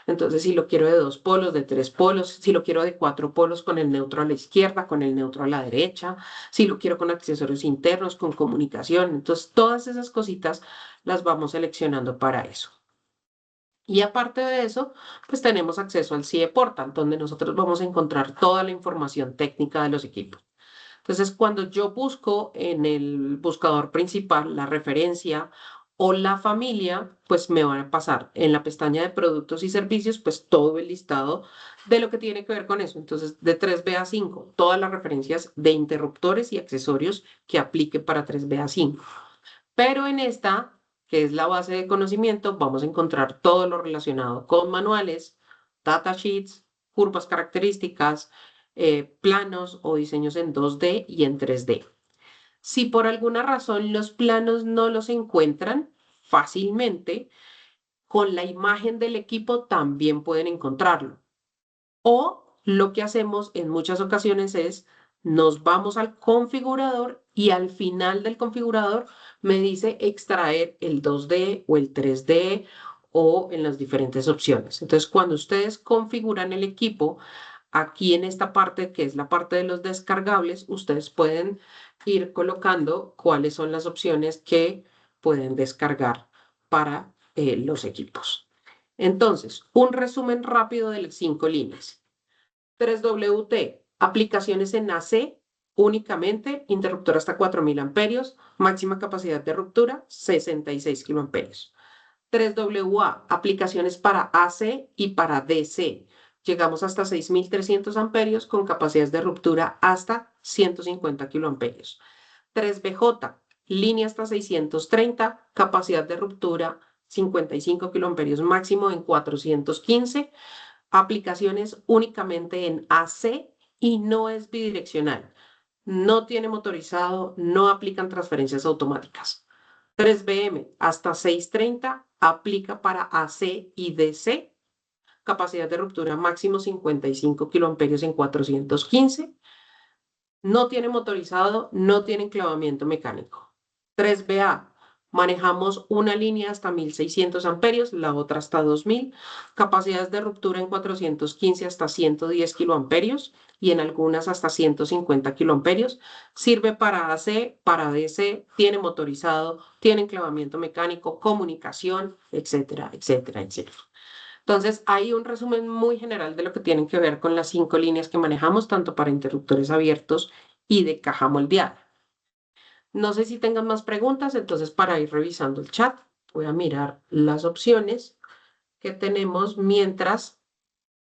Entonces, si lo quiero de 2 polos, de 3 polos, si lo quiero de 4 polos con el neutro a la izquierda, con el neutro a la derecha, si lo quiero con accesorios internos, con comunicación. Entonces, todas esas cositas las vamos seleccionando para eso. Y aparte de eso, pues tenemos acceso al CIE Portal, donde nosotros vamos a encontrar toda la información técnica de los equipos. Entonces, cuando yo busco en el buscador principal la referencia o la familia, pues me van a pasar en la pestaña de productos y servicios, pues todo el listado de lo que tiene que ver con eso. Entonces, de 3BA5, todas las referencias de interruptores y accesorios que aplique para 3BA5. Pero en esta, que es la base de conocimiento, vamos a encontrar todo lo relacionado con manuales, datasheets, curvas características, planos o diseños en 2D y en 3D. Si por alguna razón los planos no los encuentran fácilmente, con la imagen del equipo también pueden encontrarlo. O lo que hacemos en muchas ocasiones es nos vamos al configurador y al final del configurador me dice extraer el 2D o el 3D o en las diferentes opciones. Entonces, cuando ustedes configuran el equipo, aquí en esta parte que es la parte de los descargables, ustedes pueden ir colocando cuáles son las opciones que pueden descargar para los equipos. Entonces, un resumen rápido de las 5 líneas. 3WT, aplicaciones en AC únicamente, interruptor hasta 4000 amperios, máxima capacidad de ruptura 66 kiloamperios. 3WA, aplicaciones para AC y para DC. Llegamos hasta 6300 amperios con capacidades de ruptura hasta 150 kiloamperios. 3BJ, línea hasta 630, capacidad de ruptura 55 kiloamperios máximo en 415, aplicaciones únicamente en AC y no es bidireccional. No tiene motorizado, no aplican transferencias automáticas. 3BM hasta 630 aplica para AC y DC. Capacidad de ruptura máximo 55 kiloamperios en 415. No tiene motorizado, no tiene enclavamiento mecánico. 3BA, manejamos una línea hasta 1600 amperios, la otra hasta 2000, capacidades de ruptura en 415 hasta 110 kiloamperios y en algunas hasta 150 kiloamperios. Sirve para AC, para DC, tiene motorizado, tiene enclavamiento mecánico, comunicación, etcétera, etcétera, etcétera. Entonces, hay un resumen muy general de lo que tienen que ver con las 5 líneas que manejamos, tanto para interruptores abiertos y de caja moldeada. No sé si tengan más preguntas, entonces para ir revisando el chat, voy a mirar las opciones que tenemos mientras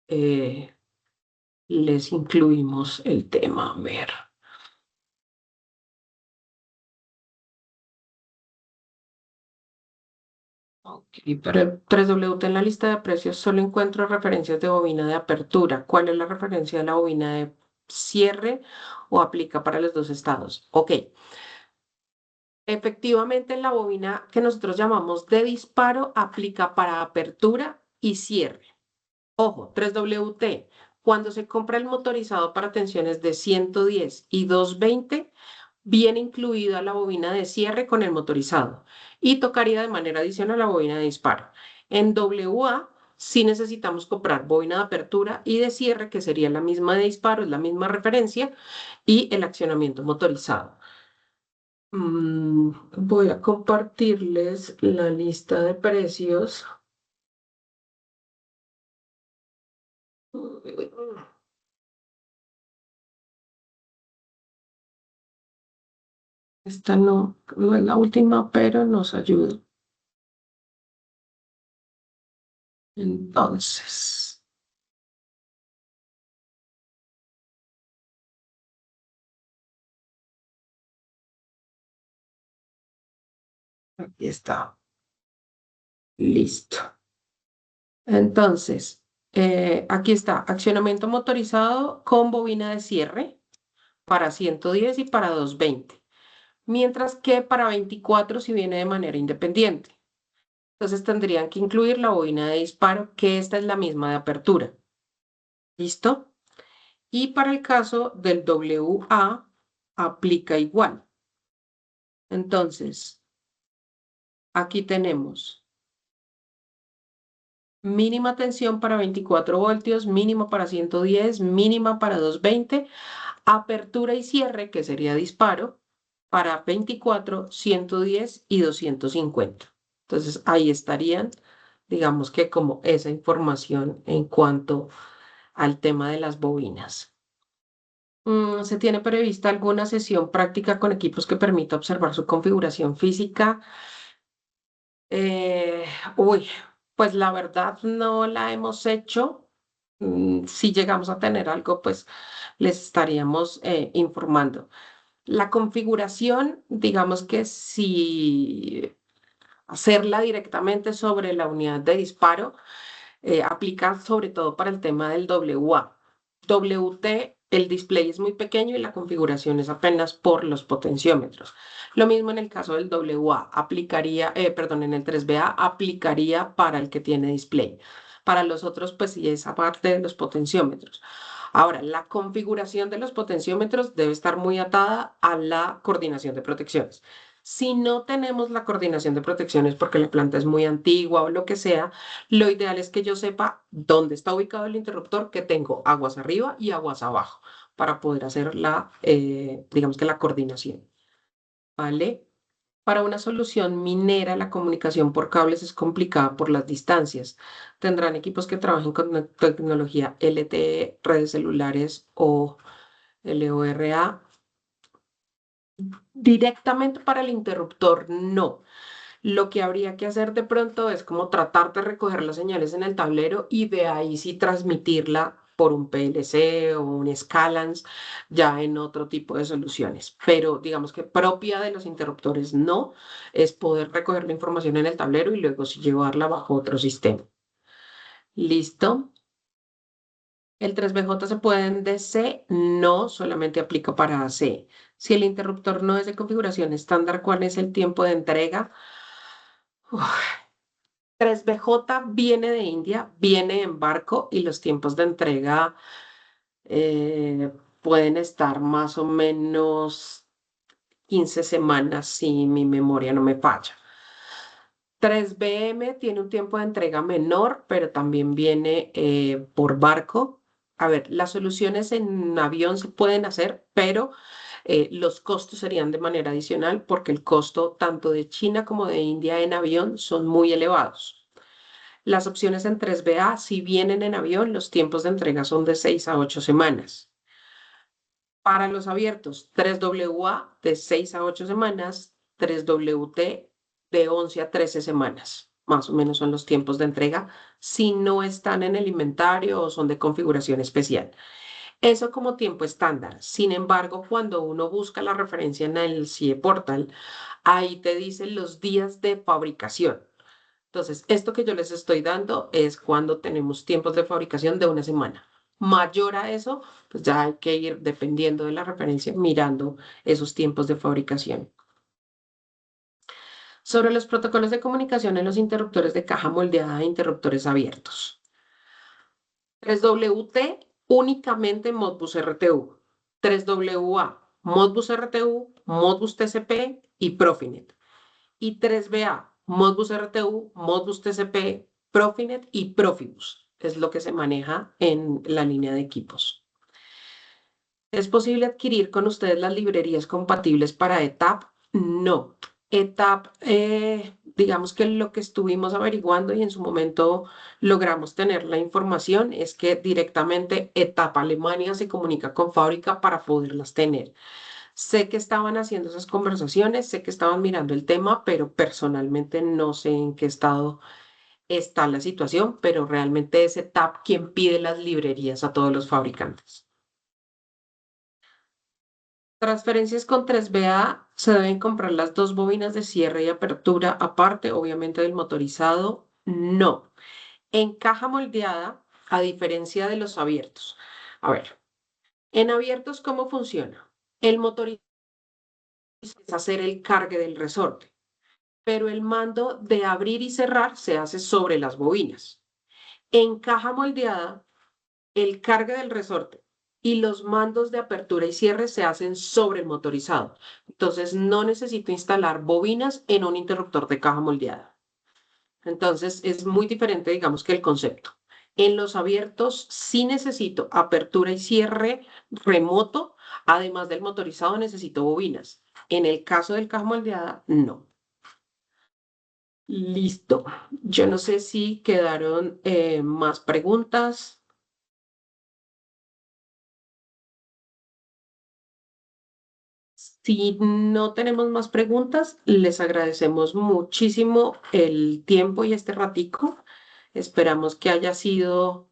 les incluimos el tema. A ver. Ok, pero el 3WT en la lista de precios solo encuentro referencias de bobina de apertura. ¿Cuál es la referencia de la bobina de cierre o aplica para los dos estados? Ok, efectivamente la bobina que nosotros llamamos de disparo aplica para apertura y cierre. Ojo, 3WT. Cuando se compra el motorizado para tensiones de 110 y 220, viene incluida la bobina de cierre con el motorizado y tocaría de manera adicional la bobina de disparo. En WA sí necesitamos comprar bobina de apertura y de cierre, que sería la misma de disparo, es la misma referencia, y el accionamiento motorizado. Voy a compartirles la lista de precios. Esta no es la última, pero nos ayuda. Entonces, aquí está. Listo. Entonces, aquí está, accionamiento motorizado con bobina de cierre para 110 y para 220, mientras que para 24 si viene de manera independiente. Entonces tendrían que incluir la bobina de disparo, que esta es la misma de apertura. ¿Listo? Y para el caso del WA, aplica igual. Entonces, aquí tenemos mínima tensión para 24 voltios, mínima para 110, mínima para 220, apertura y cierre, que sería disparo, para 24, 110 y 250. Entonces ahí estarían, digamos que como esa información en cuanto al tema de las bobinas. ¿Se tiene prevista alguna sesión práctica con equipos que permita observar su configuración física? Eh, uy, pues la verdad no la hemos hecho. Si llegamos a tener algo, pues les estaríamos informando. La configuración, digamos que si hacerla directamente sobre la unidad de disparo, aplica sobre todo para el tema del WA. WT, el display es muy pequeño y la configuración es apenas por los potenciómetros. Lo mismo en el caso del WA, aplicaría, perdón, en el 3BA aplicaría para el que tiene display. Para los otros, pues sí, esa parte de los potenciómetros. Ahora, la configuración de los potenciómetros debe estar muy atada a la coordinación de protecciones. Si no tenemos la coordinación de protecciones porque la planta es muy antigua o lo que sea, lo ideal es que yo sepa dónde está ubicado el interruptor, que tengo aguas arriba y aguas abajo para poder hacer digamos que la coordinación, ¿vale? Para una solución minera, la comunicación por cables es complicada por las distancias. Tendrán equipos que trabajen con tecnología LTE, redes celulares o LoRa. Directamente para el interruptor, no. Lo que habría que hacer de pronto es como tratar de recoger las señales en el tablero y de ahí sí transmitirla por un PLC o un Scalance ya en otro tipo de soluciones. Pero digamos que propia de los interruptores no, es poder recoger la información en el tablero y luego sí llevarla bajo otro sistema. ¿Listo? El 3BJ se puede en DC, no solamente aplica para AC. Si el interruptor no es de configuración estándar, ¿cuál es el tiempo de entrega? Uf, 3BJ viene de India, viene en barco y los tiempos de entrega pueden estar más o menos 15 semanas si mi memoria no me falla. 3BM tiene un tiempo de entrega menor, pero también viene por barco. A ver, las soluciones en avión se pueden hacer, pero los costos serían de manera adicional porque el costo tanto de China como de India en avión son muy elevados. Las opciones en 3BA, si vienen en avión, los tiempos de entrega son de 6 a 8 semanas. Para los abiertos, 3WA de 6 a 8 semanas, 3WT de 11 a 13 semanas. Más o menos son los tiempos de entrega si no están en el inventario o son de configuración especial. Eso como tiempo estándar. Sin embargo, cuando uno busca la referencia en el CIE Portal, ahí te dicen los días de fabricación. Entonces, esto que yo les estoy dando es cuando tenemos tiempos de fabricación de una semana. Mayor a eso, pues ya hay que ir, dependiendo de la referencia, mirando esos tiempos de fabricación. Sobre los protocolos de comunicación en los interruptores de caja moldeada e interruptores abiertos. 3WT únicamente Modbus RTU. 3WA Modbus RTU, Modbus TCP y Profinet. Y 3BA Modbus RTU, Modbus TCP, Profinet y Profibus. Es lo que se maneja en la línea de equipos. ¿Es posible adquirir con ustedes las librerías compatibles para ETAP? No. ETAP, digamos que lo que estuvimos averiguando y en su momento logramos tener la información es que directamente ETAP Alemania se comunica con fábrica para poderlas tener. Sé que estaban haciendo esas conversaciones, sé que estaban mirando el tema, pero personalmente no sé en qué estado está la situación, pero realmente es ETAP quien pide las librerías a todos los fabricantes. Transferencias con 3BA se deben comprar las dos bobinas de cierre y apertura aparte, obviamente del motorizado. No. En caja moldeada, a diferencia de los abiertos. A ver, en abiertos, ¿cómo funciona? El motorizado es hacer el cargue del resorte, pero el mando de abrir y cerrar se hace sobre las bobinas. En caja moldeada, el cargue del resorte y los mandos de apertura y cierre se hacen sobre el motorizado. Entonces no necesito instalar bobinas en un interruptor de caja moldeada. Entonces es muy diferente, digamos, que el concepto. En los abiertos sí necesito apertura y cierre remoto, además del motorizado necesito bobinas. En el caso del caja moldeada, no. Listo. Yo no sé si quedaron más preguntas. Si no tenemos más preguntas, les agradecemos muchísimo el tiempo y este ratico. Esperamos que haya sido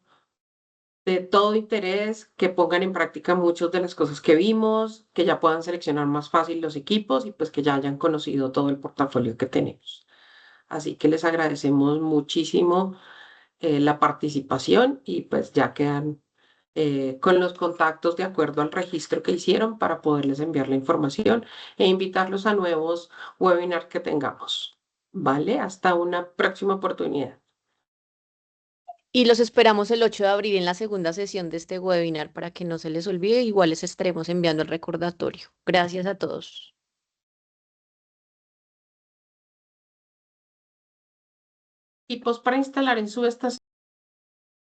de todo interés, que pongan en práctica muchas de las cosas que vimos, que ya puedan seleccionar más fácil los equipos y pues que ya hayan conocido todo el portafolio que tenemos. Así que les agradecemos muchísimo la participación y pues ya quedan con los contactos de acuerdo al registro que hicieron para poderles enviar la información e invitarlos a nuevos webinars que tengamos. ¿Vale? Hasta una próxima oportunidad. Y los esperamos el 8 de abril en la segunda sesión de este webinar para que no se les olvide. Igual les estaremos enviando el recordatorio. Gracias a todos. Equipos para instalar en su estación.